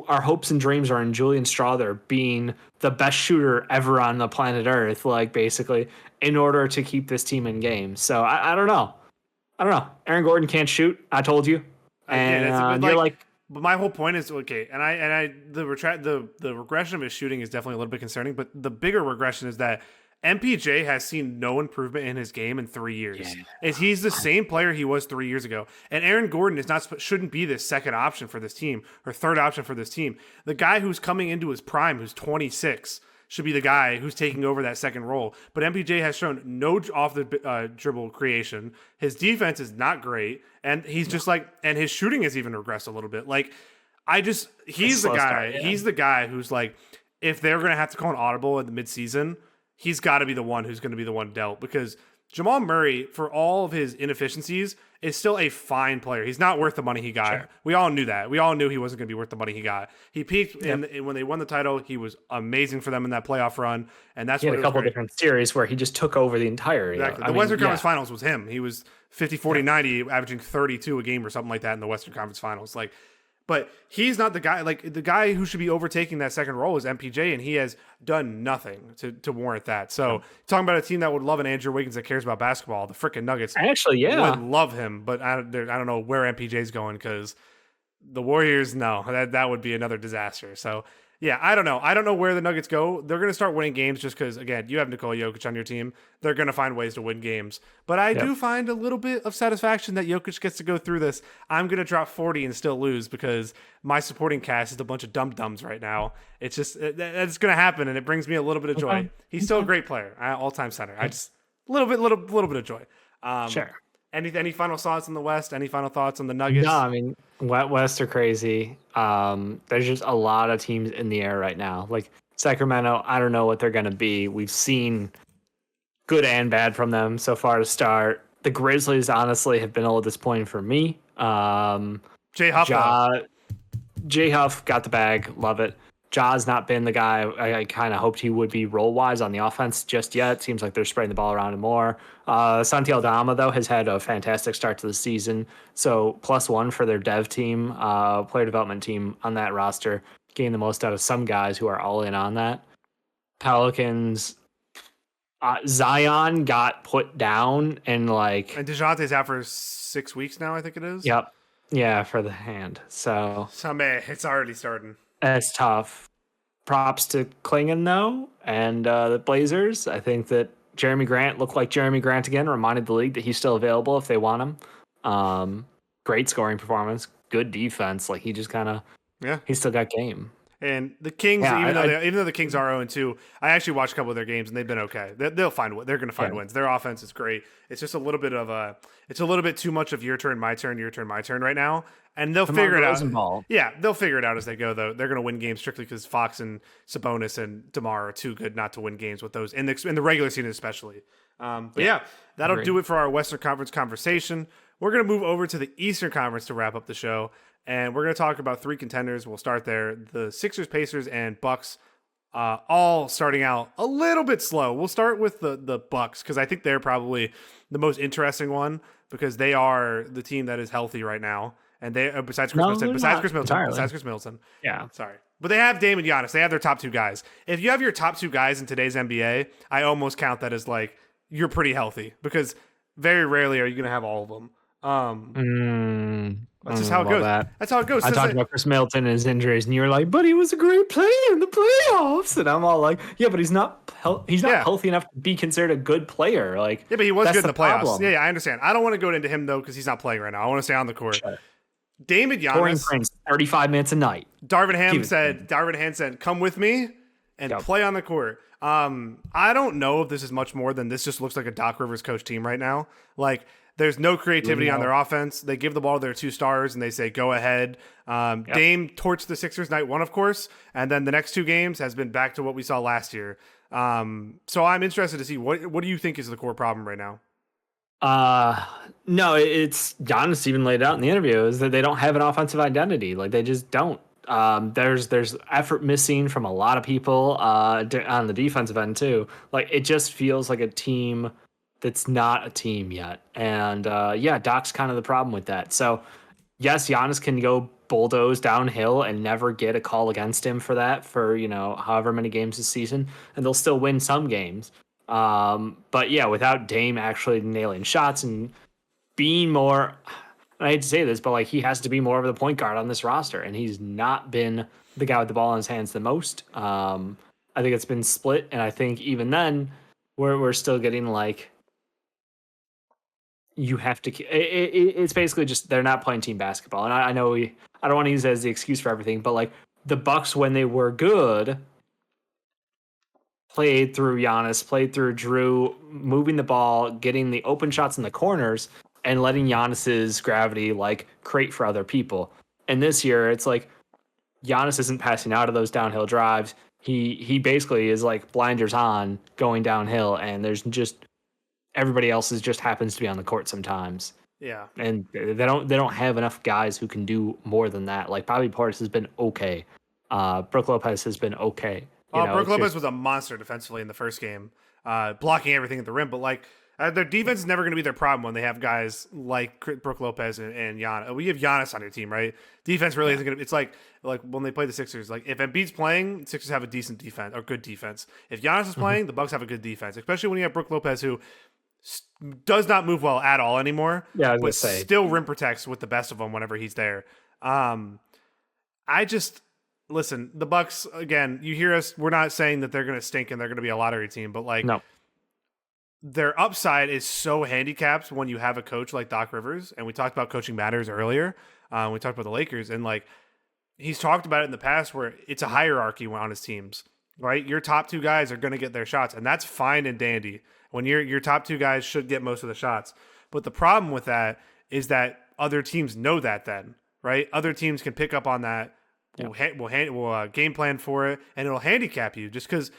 our hopes and dreams are in Julian Strawther being the best shooter ever on the planet Earth, like basically, in order to keep this team in games. So I don't know. Aaron Gordon can't shoot. I told you. And you're like, but my whole point is okay. The regression of his shooting is definitely a little bit concerning. But the bigger regression is that MPJ has seen no improvement in his game in 3 years. Yeah. He's the same player he was 3 years ago. And Aaron Gordon shouldn't be this second option for this team or third option for this team. The guy who's coming into his prime, who's 26, should be the guy who's taking over that second role. But MPJ has shown no off the dribble creation. His defense is not great, and he's just like, and his shooting has even regressed a little bit. Like, he's the guy. He's the guy who's like, if they're gonna have to call an audible at the midseason, he's got to be the one who's going to be the one dealt, because Jamal Murray, for all of his inefficiencies, is still a fine player. He's not worth the money he got. Sure. We all knew that. We all knew he wasn't going to be worth the money he got. He peaked when they won the title. He was amazing for them in that playoff run, and that's what a couple different series where he just took over the entire. Exactly. The Western Conference Finals was him. He was 50, 40, 90, averaging 32 a game or something like that in the Western Conference Finals. Like, but he's not the guy. Like, the guy who should be overtaking that second role is MPJ, and he has done nothing to warrant that. So, talking about a team that would love an Andrew Wiggins that cares about basketball, the freaking Nuggets would love him. But I don't know where MPJ's going, because the Warriors, no, that would be another disaster. So, yeah, I don't know. I don't know where the Nuggets go. They're going to start winning games just because, again, you have Nikola Jokic on your team. They're going to find ways to win games. But I do find a little bit of satisfaction that Jokic gets to go through this. I'm going to drop 40 and still lose because my supporting cast is a bunch of dum-dums right now. It's just, it's going to happen, and it brings me a little bit of joy. He's still a great player, all-time center. I just, little bit of joy. Sure. Any final thoughts on the West? Any final thoughts on the Nuggets? No, I mean, West are crazy. There's just a lot of teams in the air right now. Like Sacramento, I don't know what they're going to be. We've seen good and bad from them so far to start. The Grizzlies, honestly, have been a little disappointing for me. Jay Huff got the bag. Love it. Ja's not been the guy I kind of hoped he would be role-wise on the offense just yet. Seems like they're spreading the ball around more. Santi Aldama, though, has had a fantastic start to the season. So +1 for their dev team, player development team on that roster. Getting the most out of some guys who are all in on that. Pelicans, Zion got put down and DeJounte's out for 6 weeks now, I think it is. Yep. Yeah, for the hand. So it's already starting. It's tough. Props to Klingon, though, and the Blazers. I think that Jeremy Grant looked like Jeremy Grant again, reminded the league that he's still available if they want him. Great scoring performance, good defense. Like he just kind of, he still got game. And the Kings, even though the Kings are 0-2, I actually watched a couple of their games and they've been okay. They'll find what they're going to find wins. Their offense is great. It's just a little bit too much of your turn, my turn right now. And they'll figure it out. Yeah, they'll figure it out as they go. Though they're going to win games strictly because Fox and Sabonis and DeMar are too good not to win games with those in the regular season especially. But that'll do it for our Western Conference conversation. We're going to move over to the Eastern Conference to wrap up the show. And we're going to talk about 3 contenders. We'll start there. The Sixers, Pacers, and Bucks all starting out a little bit slow. We'll start with the Bucks because I think they're probably the most interesting one because they are the team that is healthy right now. And they besides Chris Middleton. Yeah. Sorry. But they have Dame and Giannis. They have their top 2 guys. If you have your top 2 guys in today's NBA, I almost count that as like you're pretty healthy because very rarely are you going to have all of them. That's just how it goes. That's how it goes. I talked about Chris Middleton and his injuries, and you were like, "But he was a great player in the playoffs." And I'm all like, "Yeah, but he's not healthy enough to be considered a good player." Like, yeah, but he was good in the playoffs. Problem. Yeah, I understand. I don't want to go into him though because he's not playing right now. I want to stay on the court. Sure. Dame and Giannis, 35 minutes a night. Darvin Ham said, "Come with me and play on the court." I don't know if this is much more than this. Just looks like a Doc Rivers coach team right now. Like. There's no creativity on their offense. They give the ball to their 2 stars, and they say, go ahead. Dame torched the Sixers night 1, of course, and then the next 2 games has been back to what we saw last year. So I'm interested to see, what do you think is the core problem right now? No, it's Giannis even laid out in the interview, is that they don't have an offensive identity. Like, they just don't. There's effort missing from a lot of people on the defensive end, too. Like, it just feels like a team that's not a team yet. And Doc's kind of the problem with that. So yes, Giannis can go bulldoze downhill and never get a call against him for that for, however many games this season, and they'll still win some games. But yeah, without Dame actually nailing shots and being more, I hate to say this, but like he has to be more of the point guard on this roster, and he's not been the guy with the ball in his hands the most. I think it's been split, and I think even then we're still getting like, you have to. It's basically just they're not playing team basketball, and I know I don't want to use it as the excuse for everything, but like the Bucks when they were good, played through Giannis, played through Drew, moving the ball, getting the open shots in the corners, and letting Giannis's gravity like create for other people. And this year, it's like Giannis isn't passing out of those downhill drives. He basically is like blinders on going downhill, and there's just. Everybody else just happens to be on the court sometimes. Yeah. And they don't have enough guys who can do more than that. Like Bobby Portis has been okay. Brook Lopez has been okay. Brook Lopez was a monster defensively in the first game, blocking everything at the rim. But like their defense is never going to be their problem when they have guys like Brook Lopez and Giannis. We have Giannis on your team, right? Defense really isn't going to. It's like when they play the Sixers. Like if Embiid's playing, Sixers have a decent defense or good defense. If Giannis is playing, the Bucks have a good defense, especially when you have Brook Lopez who does not move well at all anymore. Yeah, but still rim protects with the best of them whenever he's there. Listen, the Bucks again. You hear us. We're not saying that they're going to stink and they're going to be a lottery team, but like no. Their upside is so handicapped when you have a coach like Doc Rivers, and we talked about coaching matters earlier. We talked about the Lakers, and like he's talked about it in the past where it's a hierarchy on his teams, right? Your top 2 guys are going to get their shots, and that's fine and dandy. When your top 2 guys should get most of the shots. But the problem with that is that other teams know that then, right? Other teams can pick up on that, will game plan for it, and it'll handicap you just because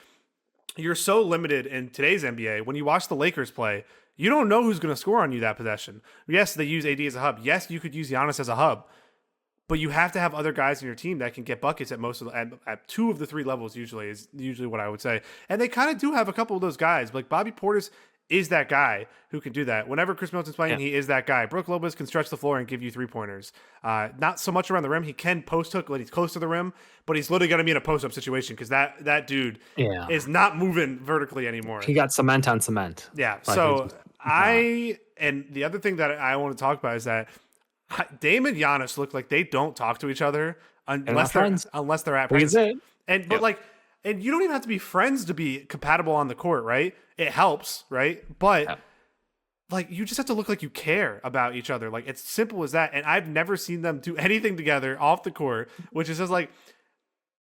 you're so limited in today's NBA. When you watch the Lakers play, you don't know who's going to score on you that possession. Yes, they use AD as a hub. Yes, you could use Giannis as a hub. But you have to have other guys in your team that can get buckets at 2 of the 3 levels. Is usually what I would say, and they kind of do have a couple of those guys. Like Bobby Portis is that guy who can do that. Whenever Chris Middleton's playing, he is that guy. Brook Lopez can stretch the floor and give you 3-pointers. Not so much around the rim. He can post hook when he's close to the rim, but he's literally going to be in a post up situation because that dude is not moving vertically anymore. He got cement on cement. Yeah. And the other thing that I want to talk about is that. Dame and Giannis look like they don't talk to each other unless they're at practice. But like and you don't even have to be friends to be compatible on the court, right? It helps, right? But like, you just have to look like you care about each other. Like, it's simple as that. And I've never seen them do anything together off the court, which is just like,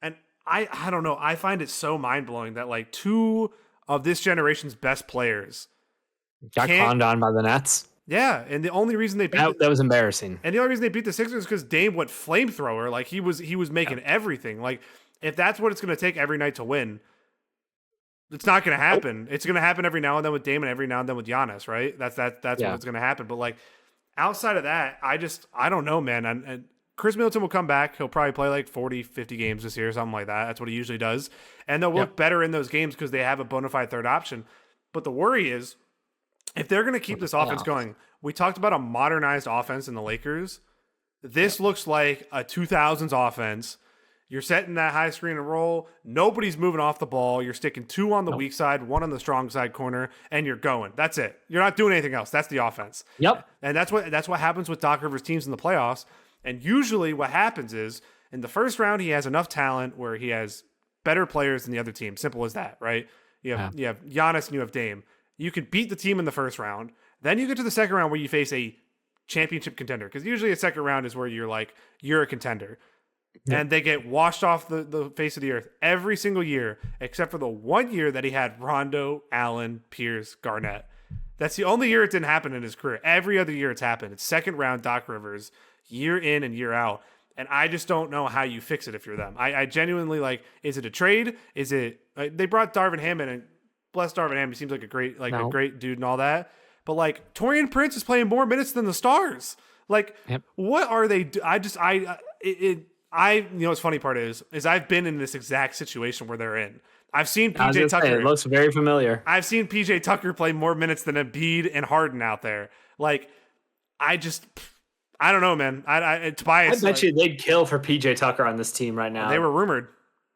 and I don't know. I find it so mind blowing that like two of this generation's best players got clowned on by the Nets. Yeah, and the only reason they beat that was embarrassing. And the only reason they beat the Sixers is because Dame went flamethrower. Like, he was making everything. Like, if that's what it's going to take every night to win, it's not going to happen. It's going to happen every now and then with Dame and every now and then with Giannis, right? That's what's going to happen. But like, outside of that, I don't know, man. And Chris Middleton will come back. He'll probably play like 40, 50 games this year, something like that. That's what he usually does. And they'll look better in those games because they have a bona fide third option. But the worry is, if they're going to keep this offense going, we talked about a modernized offense in the Lakers. This looks like a 2000s offense. You're setting that high screen and roll. Nobody's moving off the ball. You're sticking two on the weak side, one on the strong side corner, and you're going. That's it. You're not doing anything else. That's the offense. Yep. And that's what happens with Doc Rivers teams in the playoffs. And usually what happens is, in the first round, he has enough talent where he has better players than the other team. Simple as that, right? You have Giannis and you have Dame. You could beat the team in the first round. Then you get to the second round where you face a championship contender. Because usually a second round is where you're a contender. Yeah. And they get washed off the face of the earth every single year, except for the 1 year that he had Rondo, Allen, Pierce, Garnett. That's the only year it didn't happen in his career. Every other year it's happened. It's second round Doc Rivers, year in and year out. And I just don't know how you fix it if you're them. I genuinely, is it a trade? Is it they brought Darvin Ham in, and bless Darvin Ham, he seems like a great dude and all that. But Taurean Prince is playing more minutes than the stars. What are they what's funny part is I've been in this exact situation where they're in. I've seen PJ Tucker. It looks very familiar. I've seen PJ Tucker play more minutes than Embiid and Harden out there. I don't know, man. Tobias. I bet you they'd kill for PJ Tucker on this team right now. They were rumored.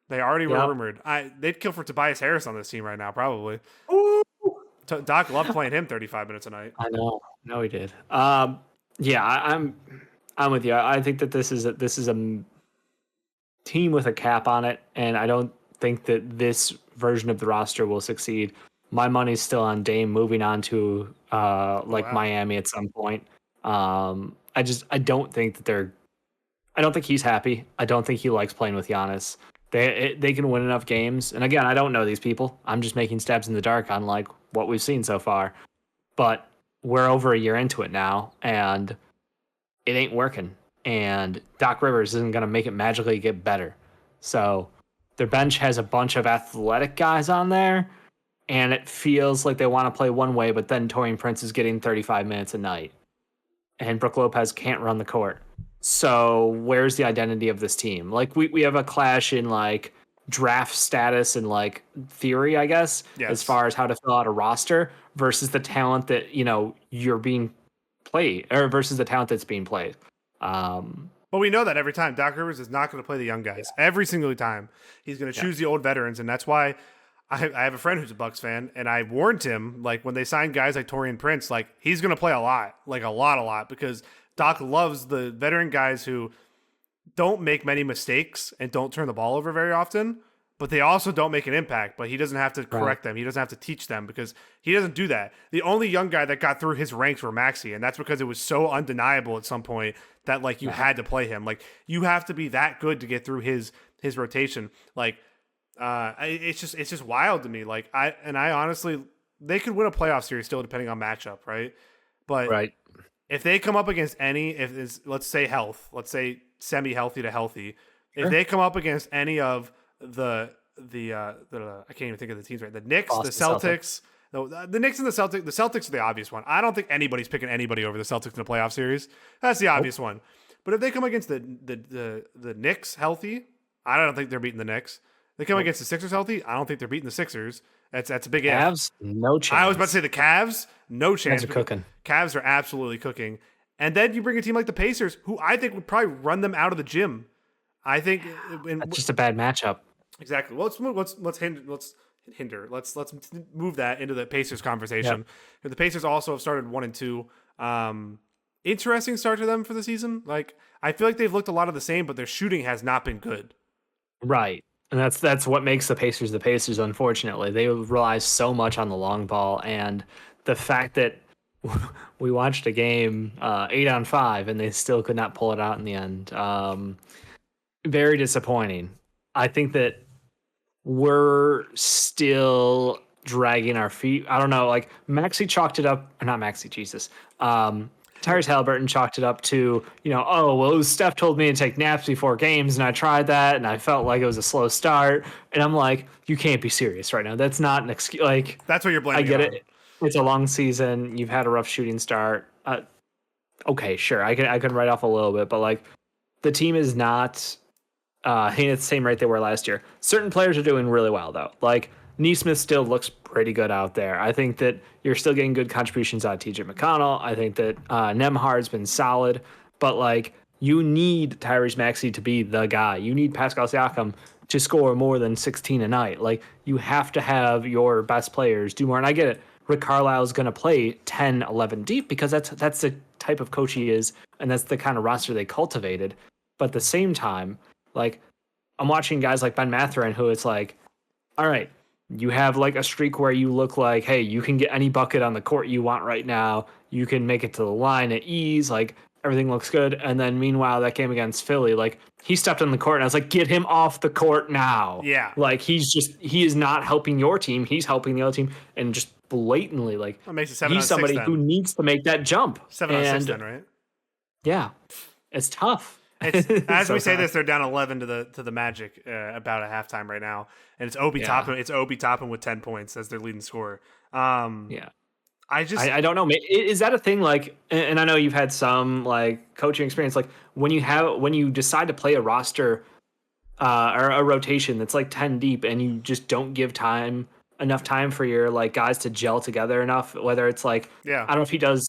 They already were rumored. They'd kill for Tobias Harris on this team right now, probably. Ooh. Doc loved playing him 35 minutes a night. I know. No, he did. I'm with you. I think that this is a team with a cap on it, and I don't think that this version of the roster will succeed. My money's still on Dame moving on to Miami at some point. I don't think I don't think he's happy. I don't think he likes playing with Giannis. They can win enough games. And again, I don't know these people. I'm just making stabs in the dark on what we've seen so far. But we're over a year into it now, and it ain't working. And Doc Rivers isn't going to make it magically get better. So their bench has a bunch of athletic guys on there, and it feels like they want to play one way, but then Taurean Prince is getting 35 minutes a night, and Brook Lopez can't run the court. So where's the identity of this team? We have a clash in draft status and theory, I guess, as far as how to fill out a roster versus the talent that you're being played, or versus the talent that's being played. But we know that every time Doc Rivers is not going to play the young guys. Every single time he's going to choose the old veterans, and that's why I have a friend who's a Bucks fan, and I warned him when they sign guys like Taurean Prince, he's going to play a lot, because Doc loves the veteran guys who don't make many mistakes and don't turn the ball over very often, but they also don't make an impact. But he doesn't have to correct them. He doesn't have to teach them because he doesn't do that. The only young guy that got through his ranks were Maxey, and that's because it was so undeniable at some point that you had to play him. You have to be that good to get through his rotation. It's just wild to me. I honestly, they could win a playoff series still depending on matchup, right? But if they come up against let's say semi-healthy to healthy, if they come up against any of the I can't even think of the teams right. The Knicks, the Celtics. The Knicks and the Celtics are the obvious one. I don't think anybody's picking anybody over the Celtics in a playoff series. That's the obvious one. But if they come against the Knicks healthy, I don't think they're beating the Knicks. They come against the Sixers healthy, I don't think they're beating the Sixers. That's a big Cavs, no chance. I was about to say the Cavs, no chance. Cavs are cooking. Cavs are absolutely cooking. And then you bring a team like the Pacers, who I think would probably run them out of the gym. I think that's just a bad matchup. Exactly. Well, let's move that into the Pacers conversation. Yep. The Pacers also have started 1-2. Interesting start to them for the season. I feel like they've looked a lot of the same, but their shooting has not been good. Right. And that's what makes the Pacers the Pacers, unfortunately. They rely so much on the long ball, and the fact that we watched a game 8-on-5 and they still could not pull it out in the end. Very disappointing. I think that we're still dragging our feet. I don't know, like Maxi chalked it up, or not Maxi, Jesus. Tyrese Halliburton chalked it up to, oh, well, it was Steph told me to take naps before games, and I tried that, and I felt like it was a slow start. And I'm like, you can't be serious right now. That's not an excuse. Like, That's what you're blaming. I get it. It's a long season. You've had a rough shooting start. Okay, sure. I can write off a little bit, but like the team is not hitting at the same rate they were last year. Certain players are doing really well though. Like Neesmith still looks pretty good out there. I think that you're still getting good contributions out of TJ McConnell. I think that Nemhard's been solid, but like you need Tyrese Maxey to be the guy. You need Pascal Siakam to score more than 16 a night. Like you have to have your best players do more. And I get it. Rick Carlisle is going to play 10, 11 deep because that's the type of coach he is, and that's the kind of roster they cultivated. But at the same time, like I'm watching guys like Ben Mathurin, who it's like, all right, you have like a streak where you look like, hey, you can get any bucket on the court you want right now. You can make it to the line at ease. Like everything looks good. And then meanwhile, that game against Philly, like he stepped on the court and I was like, get him off the court now. Yeah. Like he is not helping your team. He's helping the other team and just blatantly like That makes it 7 he's on 6 somebody then. who needs to make that jump. 7 on 6 then, right? Yeah. It's tough. As So we say tough. this, they're down 11 to the Magic about at halftime right now, and it's Obi Toppin. It's Obi Toppin with 10 points as their leading scorer. Yeah. I don't know. Is that a thing? Like, and I know you've had some like coaching experience. Like when you decide to play a roster or a rotation that's like 10 deep, and you just don't give enough time for your like guys to gel together enough. Whether it's like, I don't know if he does,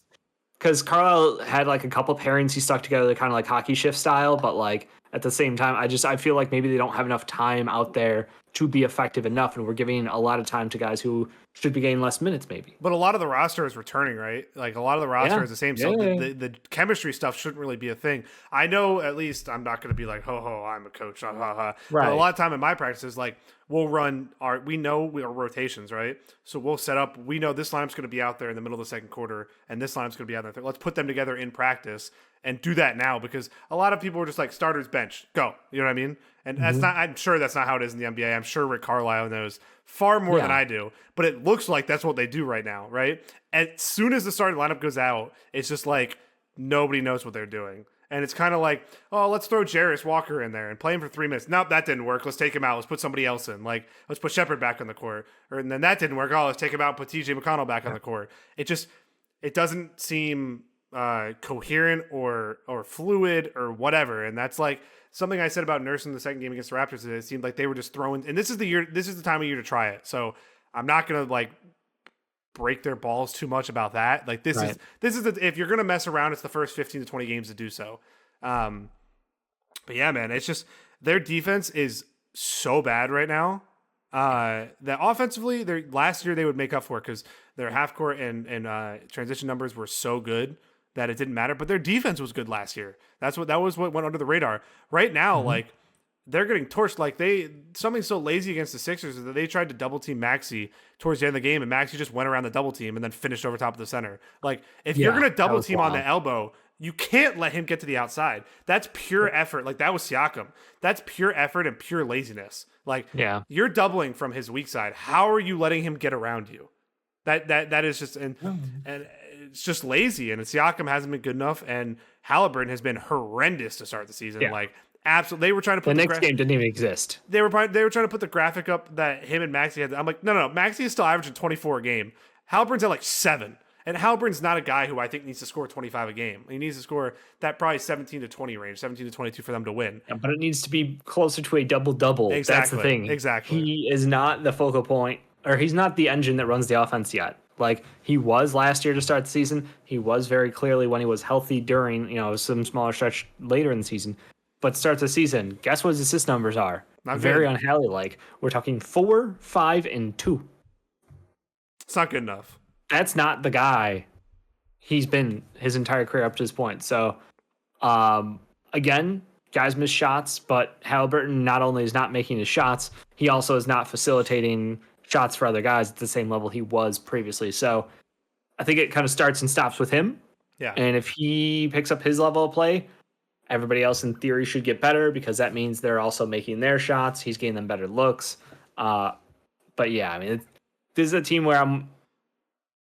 because Carlisle had like a couple pairings he stuck together, kind of like hockey shift style, but like at the same time, I feel like maybe they don't have enough time out there to be effective enough, and we're giving a lot of time to guys who should be getting less minutes, maybe. But a lot of the roster is returning, right? Like a lot of the roster is the same. So the chemistry stuff shouldn't really be a thing. I know, at least I'm not going to be like, ho, ho, I'm a coach. Ha, ha, ha. Right. But a lot of time in my practices, like we'll run we know our rotations, right? So we'll set up, we know this lineup's going to be out there in the middle of the second quarter and this lineup's going to be out there. Let's put them together in practice and do that now, because a lot of people are just like starters bench, go. You know what I mean? And that's not, I'm sure that's not how it is in the NBA. I'm sure Rick Carlisle knows far more than I do, but it looks like that's what they do right now, right? As soon as the starting lineup goes out, it's just like nobody knows what they're doing. And it's kind of like, oh, let's throw Jarris Walker in there and play him for 3 minutes. Nope, that didn't work. Let's take him out. Let's put somebody else in. Like, let's put Shepherd back on the court. And then that didn't work. Oh, let's take him out and put TJ McConnell back on the court. It doesn't seem coherent or fluid or whatever. And that's like something I said about Nurse in the second game against the Raptors. It seemed like they were just throwing, and this is the time of year to try it. So I'm not going to like break their balls too much about that. Like this is if you're going to mess around, it's the first 15 to 20 games to do so. But yeah, man, it's just their defense is so bad right now. That offensively, last year they would make up for it because their half court and transition numbers were so good that it didn't matter. But their defense was good last year. That was what went under the radar. Right now, like they're getting torched. Like something so lazy against the Sixers is that they tried to double team Maxey towards the end of the game, and Maxey just went around the double team and then finished over top of the center. Like if you're gonna double team on the elbow, you can't let him get to the outside. That's pure effort. Like that was Siakam. That's pure effort and pure laziness. Like you're doubling from his weak side. How are you letting him get around you? That is just and it's just lazy. And Siakam hasn't been good enough, and Halliburton has been horrendous to start the season. Yeah. Like absolutely, they were trying to put the next game didn't even exist. They were trying to put the graphic up that him and Maxey had. I'm like, no, Maxey is still averaging 24 a game. Halliburton's at like 7. And Halliburton's not a guy who I think needs to score 25 a game. He needs to score that probably 17 to 20 range, 17 to 22 for them to win. Yeah, but it needs to be closer to a double-double. Exactly. That's the thing. Exactly. He is not the focal point, or he's not the engine that runs the offense yet. Like he was last year to start the season. He was very clearly when he was healthy during, some smaller stretch later in the season. But starts the season, guess what his assist numbers are? Not very good. unhally-like. We're talking 4, 5, and 2. It's not good enough. That's not the guy he's been his entire career up to this point. So, again, guys miss shots, but Halliburton not only is not making his shots, he also is not facilitating shots for other guys at the same level he was previously. So I think it kind of starts and stops with him. Yeah. And if he picks up his level of play, everybody else in theory should get better because that means they're also making their shots. He's getting them better looks. But yeah, I mean, this is a team where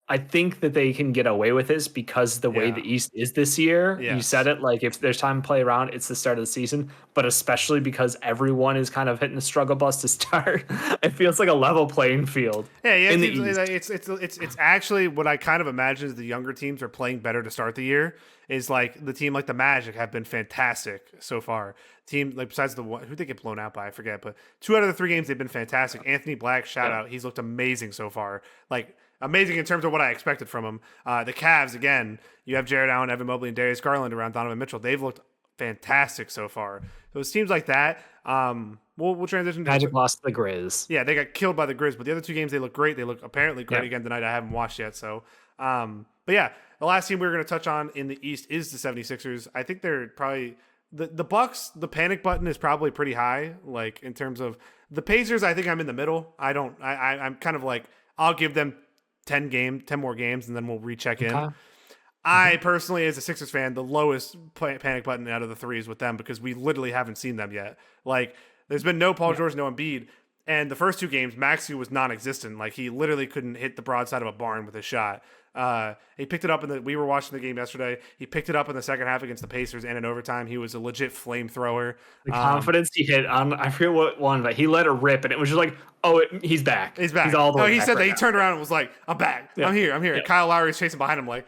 I think that they can get away with this because the way the East is this year. Yes. You said it, like if there's time to play around, it's the start of the season. But especially because everyone is kind of hitting the struggle bus to start, it feels like a level playing field. Yeah, in the East. It's actually what I kind of imagine is the younger teams are playing better to start the year. Is like the team like the Magic have been fantastic so far. Team like besides the one who they get blown out by, I forget, but 2 out of the 3 games they've been fantastic. Anthony Black, shout out, he's looked amazing so far. Like amazing in terms of what I expected from him. The Cavs again, you have Jared Allen, Evan Mobley, and Darius Garland around Donovan Mitchell. They've looked fantastic so far. So it seems like that. We'll transition to Magic lost to the Grizz. Yeah, they got killed by the Grizz, but the other 2 games they look great. They look apparently great again tonight. I haven't watched yet, so but yeah, the last team we were going to touch on in the East is the 76ers. I think they're probably the Bucks, the panic button is probably pretty high, like in terms of the Pacers. I think I'm in the middle. I'm kind of like, I'll give them 10 more games, and then we'll recheck in. I personally, as a Sixers fan, the lowest panic button out of the 3 is with them because we literally haven't seen them yet. Like, there's been no Paul George, no Embiid, and the first 2 games, Maxey was non-existent. Like, he literally couldn't hit the broadside of a barn with a shot. He picked it up we were watching the game yesterday. He picked it up in the second half against the Pacers and in overtime. He was a legit flamethrower. The confidence he hit on, I forget what one, but he let it rip, and it was just like, he's back. He's back. He's all the way he back said that right he now. turned around and was like, I'm back. Yeah. I'm here. Yeah. And Kyle Lowry's chasing behind him like,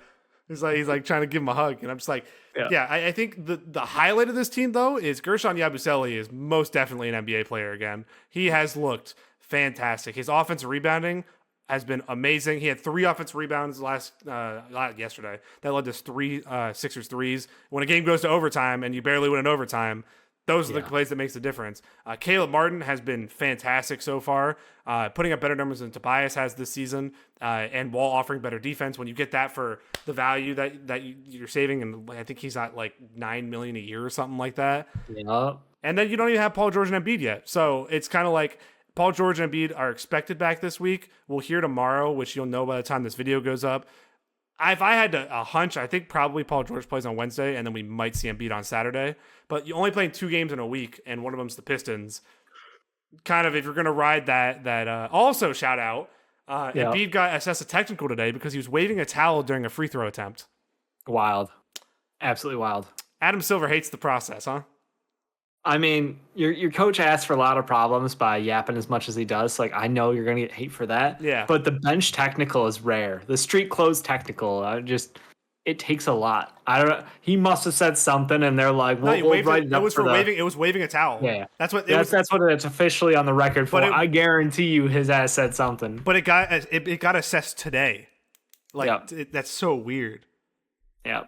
he's like trying to give him a hug. And I'm just like, I think the highlight of this team, though, is Gershon Yabusele is most definitely an NBA player again. He has looked fantastic. His offensive rebounding has been amazing. He had 3 offensive rebounds yesterday that led to 3 Sixers threes. When a game goes to overtime and you barely win in overtime, those are the plays that makes the difference. Caleb Martin has been fantastic so far, putting up better numbers than Tobias has this season, and while offering better defense. When you get that for the value that you're saving, and I think he's at like $9 million a year or something like that. Yeah. And then you don't even have Paul George and Embiid yet, so it's kind of like Paul George and Embiid are expected back this week. We'll hear tomorrow, which you'll know by the time this video goes up. If I had a hunch, I think probably Paul George plays on Wednesday, and then we might see Embiid on Saturday. But you're only playing 2 games in a week, and one of them's the Pistons. Kind of, if you're going to ride that also shout out, Embiid got assessed a technical today because he was waving a towel during a free throw attempt. Wild. Absolutely wild. Adam Silver hates the process, huh? I mean, your coach asks for a lot of problems by yapping as much as he does. Like, I know you're going to get hate for that. Yeah. But the bench technical is rare. The street clothes technical, it takes a lot. I don't know. He must have said something, and they're like, we'll write it up for waving. It was waving a towel. Yeah. That's what it's officially on the record for. I guarantee you his ass said something. But it got assessed today. Like, that's so weird. Yeah.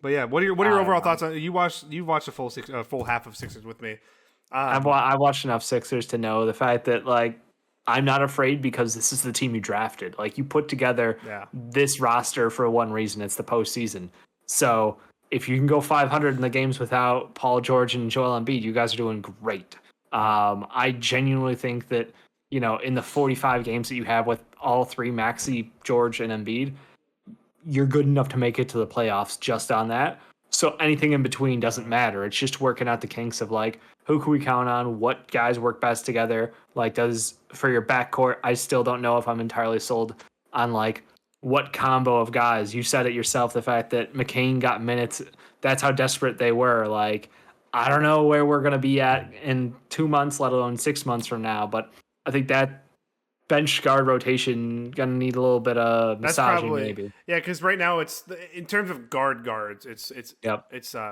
But yeah, what are your overall thoughts on you watched a full half of Sixers with me? I watched enough Sixers to know the fact that like I'm not afraid because this is the team you drafted. Like you put together this roster for one reason. It's the postseason. So if you can go 500 in the games without Paul George and Joel Embiid, you guys are doing great. I genuinely think that in the 45 games that you have with all 3 Maxey, George, and Embiid, you're good enough to make it to the playoffs just on that. So anything in between doesn't matter. It's just working out the kinks of like, who can we count on? What guys work best together? Like for your backcourt, I still don't know if I'm entirely sold on like what combo of guys. You said it yourself, the fact that McCain got minutes. That's how desperate they were. Like, I don't know where we're going to be at in 2 months, let alone 6 months from now. But I think that bench guard rotation gonna need a little bit of massaging, maybe. Yeah, because right now it's in terms of guards, it's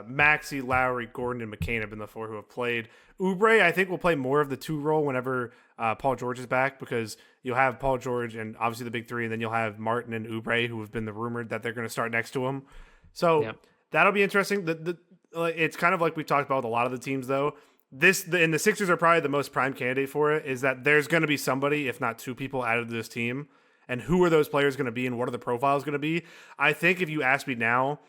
Maxey, Lowry, Gordon, and McCain have been the 4 who have played. Oubre, I think, will play more of the 2 role whenever Paul George is back, because you'll have Paul George and obviously the big 3, and then you'll have Martin and Oubre, who have been the rumored that they're going to start next to him. So that'll be interesting. It's kind of like we talked about with a lot of the teams, though. And the Sixers are probably the most prime candidate for it, is that there's going to be somebody, if not 2 people, added to this team. And who are those players going to be, and what are the profiles going to be? I think if you ask me now,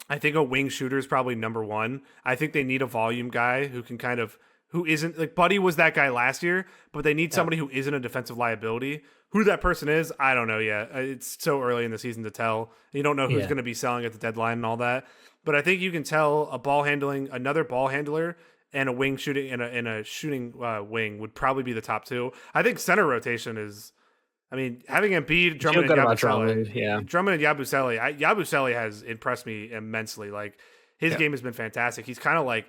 I think a wing shooter is probably number one. I think they need a volume guy who isn't like Buddy was that guy last year, but they need somebody who isn't a defensive liability. Who that person is, I don't know yet. It's so early in the season to tell. You don't know who's going to be selling at the deadline and all that. But I think you can tell another ball handler, and a wing shooting and a shooting wing would probably be the top two. I think center rotation is. I mean, having Embiid, Drummond, and Yabusele, Drummond and Yabusele has impressed me immensely. Like his game has been fantastic. He's kind of like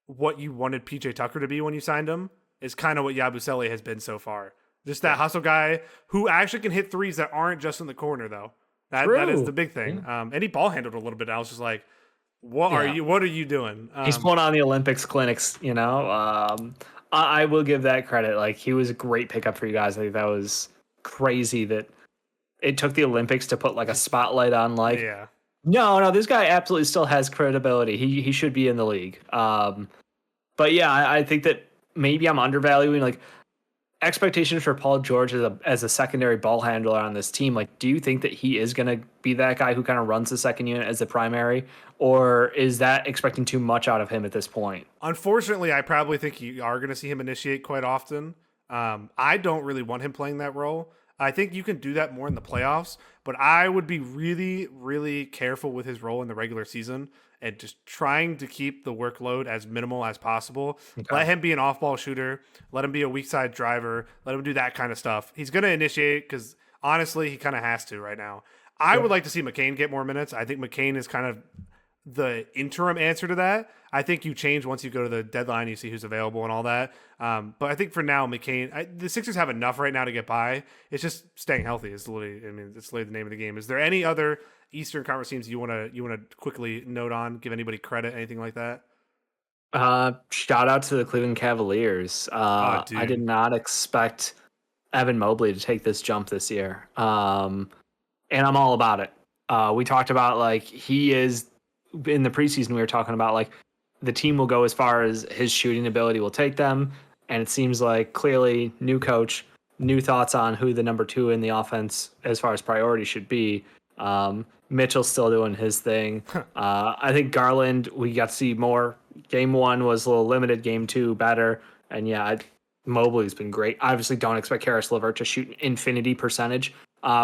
what you wanted PJ Tucker to be when you signed him. Is kind of what Yabusele has been so far. Just that hustle guy who actually can hit threes that aren't just in the corner though. That is the big thing. And he ball handled a little bit. I was just like, what are you doing? He's pulling on the Olympics clinics. You know, I will give that credit. Like he was a great pickup for you guys. I think that was crazy that it took the Olympics to put like a spotlight on no, this guy absolutely still has credibility. He should be in the league. But yeah, I think that maybe I'm undervaluing like expectations for Paul George as a secondary ball handler on this team. Like, do you think that he is going to be that guy who kind of runs the second unit as the primary, or is that expecting too much out of him at this point? Unfortunately, I probably think you are going to see him initiate quite often. I don't really want him playing that role. I think you can do that more in the playoffs, but I would be really, really careful with his role in the regular season and just trying to keep the workload as minimal as possible. Okay. Let him be an off-ball shooter. Let him be a weak side driver. Let him do that kind of stuff. He's going to initiate because, honestly, he kind of has to right now. I would like to see McCain get more minutes. I think McCain is kind of the interim answer to that. I think you change once you go to the deadline, you see who's available and all that. But I think for now, McCain, the Sixers have enough right now to get by. It's just staying healthy. It's literally the name of the game. Is there any other Eastern Conference teams you want to quickly note on? Give anybody credit, anything like that? Shout out to the Cleveland Cavaliers. I did not expect Evan Mobley to take this jump this year. And I'm all about it. We talked about like he is in the preseason. We were talking about like the team will go as far as his shooting ability will take them. And it seems like clearly new coach, new thoughts on who the number two in the offense as far as priority should be. Mitchell's still doing his thing. I think Garland, we got to see more. Game one was a little limited. Game two, better. And yeah, Mobley's been great. Obviously, don't expect Karis LeVert to shoot infinity percentage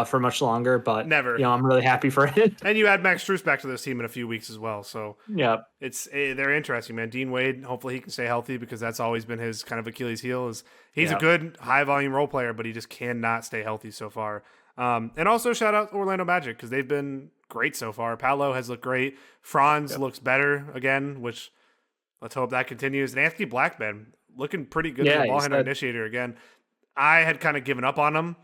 for much longer, but never. You know, I'm really happy for it. And you add Max Strus back to this team in a few weeks as well. So yeah, they're interesting, man. Dean Wade, hopefully he can stay healthy because that's always been his kind of Achilles heel. He's a good high volume role player, but he just cannot stay healthy so far. And also shout out Orlando Magic because they've been great so far. Paolo has looked great. Franz looks better again, which let's hope that continues. And Anthony Blackman looking pretty good as a ball handler initiator again. I had kind of given up on him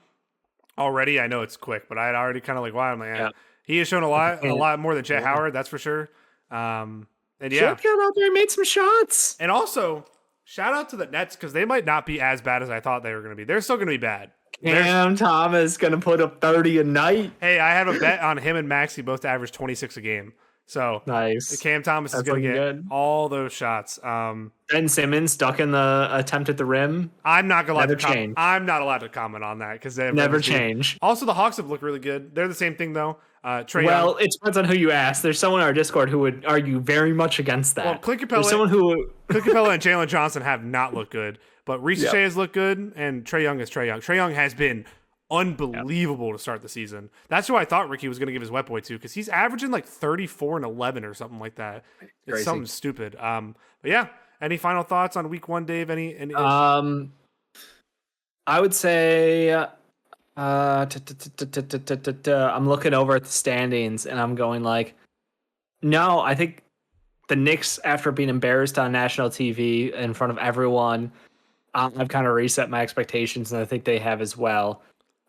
already. I know it's quick, but I had already kind of like, wow, I'm like, he has shown a lot more than Chet Howard, that's for sure. And Chet got out there and made some shots. And also, shout out to the Nets because they might not be as bad as I thought they were going to be. They're still going to be bad. Cam Thomas going to put up 30 a night. Hey, I have a bet on him and Maxey both to average 26 a game. So nice. Cam Thomas is going to get all those shots. Ben Simmons stuck in the attempt at the rim. I'm not allowed to comment on that because they never change. Also, the Hawks have looked really good. They're the same thing though. It depends on who you ask. There's someone in our Discord who would argue very much against that. Well, Clint Capella and Jalen Johnson have not looked good, but Reece Shea has looked good, and Trae Young is Trae Young. Trae Young has been unbelievable to start the season. That's who I thought Ricky was going to give his wet boy to because he's averaging like 34 and 11 or something like that. It's something stupid. But yeah, any final thoughts on week one, Dave? Any I would say I'm looking over at the standings and I'm going like, no, I think the Knicks, after being embarrassed on national TV in front of everyone, I've kind of reset my expectations, and I think they have as well.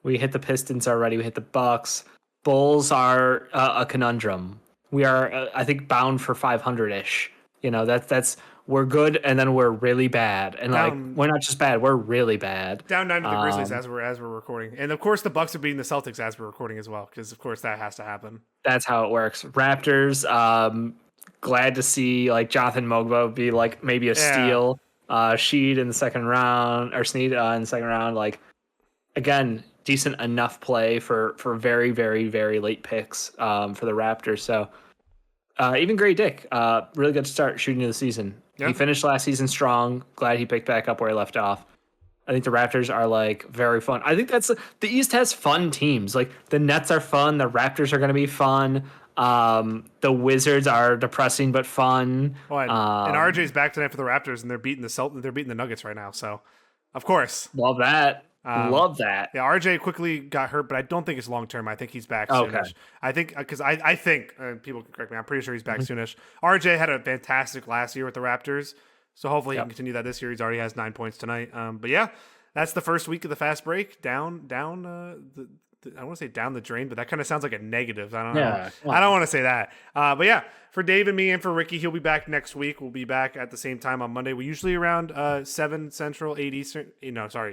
We hit the Pistons already. We hit the Bucks. Bulls are a conundrum. We are, I think, bound for 500-ish. You know, that's we're good, and then we're really bad. And we're not just bad, we're really bad. Down 9 to the Grizzlies as we're recording. And of course, the Bucks are beating the Celtics as we're recording as well, because of course that has to happen. That's how it works. Raptors, glad to see like Jonathan Mogba be like maybe a steal. Sheed in the second round, or Sneed in the second round. Like, again, decent enough play for very, very, very late picks for the Raptors. So Even Gray Dick, really good start shooting of the season. Yeah. He finished last season strong. Glad he picked back up where he left off. I think the Raptors are like very fun. I think the East has fun teams. Like the Nets are fun. The Raptors are going to be fun. The Wizards are depressing but fun. Oh, and RJ's back tonight for the Raptors, and they're beating the Nuggets right now. So, of course, love that. Love that. Yeah, RJ quickly got hurt, but I don't think it's long term. I think he's back soonish. I think because I think people can correct me. I'm pretty sure he's back soonish. RJ had a fantastic last year with the Raptors, so hopefully he can continue that this year. He's already has 9 points tonight. But yeah, that's the first week of the fast break. Down. I don't want to say down the drain, but that kind of sounds like a negative. I don't know. I don't want to say that. But yeah, for Dave and me and for Ricky, he'll be back next week. We'll be back at the same time on Monday. We usually around 7 Central, 8 Eastern.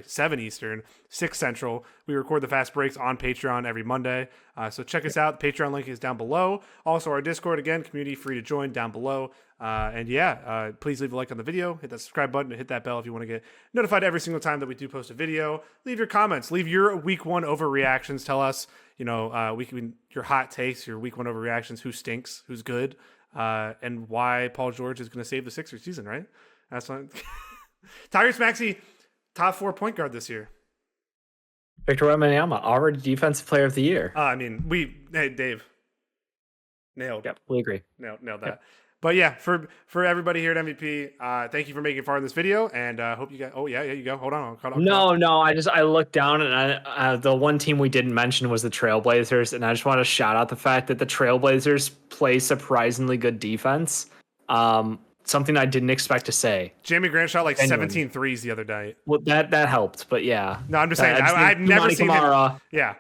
7 Eastern, 6 Central. We record the fast breaks on Patreon every Monday. So check us out. The Patreon link is down below. Also, our Discord, again, community free to join down below. Please leave a like on the video, hit that subscribe button, and hit that bell if you want to get notified every single time that we do post a video. Leave your comments, leave your week 1 overreactions. Tell us, your hot takes, your week 1 overreactions, who stinks, who's good, and why Paul George is going to save the Sixers season, right? That's fine. Tyrese Maxey, top 4 point guard this year. Victor Wembanyama, already defensive player of the year. Dave. Nailed. Yep, we agree. Nailed that. Yep. But yeah, for everybody here at MVP, thank you for making far in this video, and hope you guys. Oh yeah, you go. Hold on. No. I looked down, and the one team we didn't mention was the Trailblazers, and I just want to shout out the fact that the Trailblazers play surprisingly good defense. Something I didn't expect to say. Jamie Grant shot like 17 threes the other night. Well, that helped, but yeah. No, I'm just saying. I've never seen him. Yeah,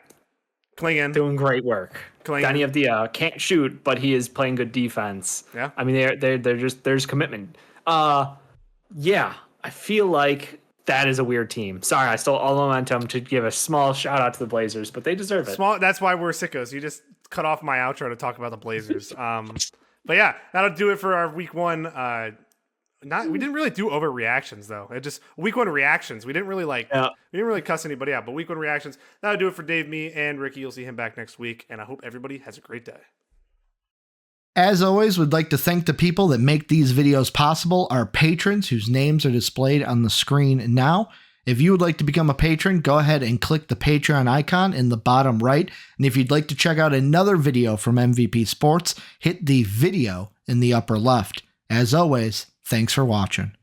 Klingon doing great work. Danny Avdija can't shoot, but he is playing good defense. Yeah, I mean they're just there's commitment. Yeah, I feel like that is a weird team. Sorry, I stole all the momentum to give a small shout out to the Blazers, but they deserve it. That's why we're sickos. You just cut off my outro to talk about the Blazers. But yeah, that'll do it for our week 1. We didn't really do overreactions though. It just week 1 reactions. We didn't really we didn't really cuss anybody out. But week 1 reactions. That'll do it for Dave, me, and Ricky. You'll see him back next week, and I hope everybody has a great day. As always, we'd like to thank the people that make these videos possible, our patrons whose names are displayed on the screen now. If you would like to become a patron, go ahead and click the Patreon icon in the bottom right. And if you'd like to check out another video from MVP Sports, hit the video in the upper left. As always, thanks for watching.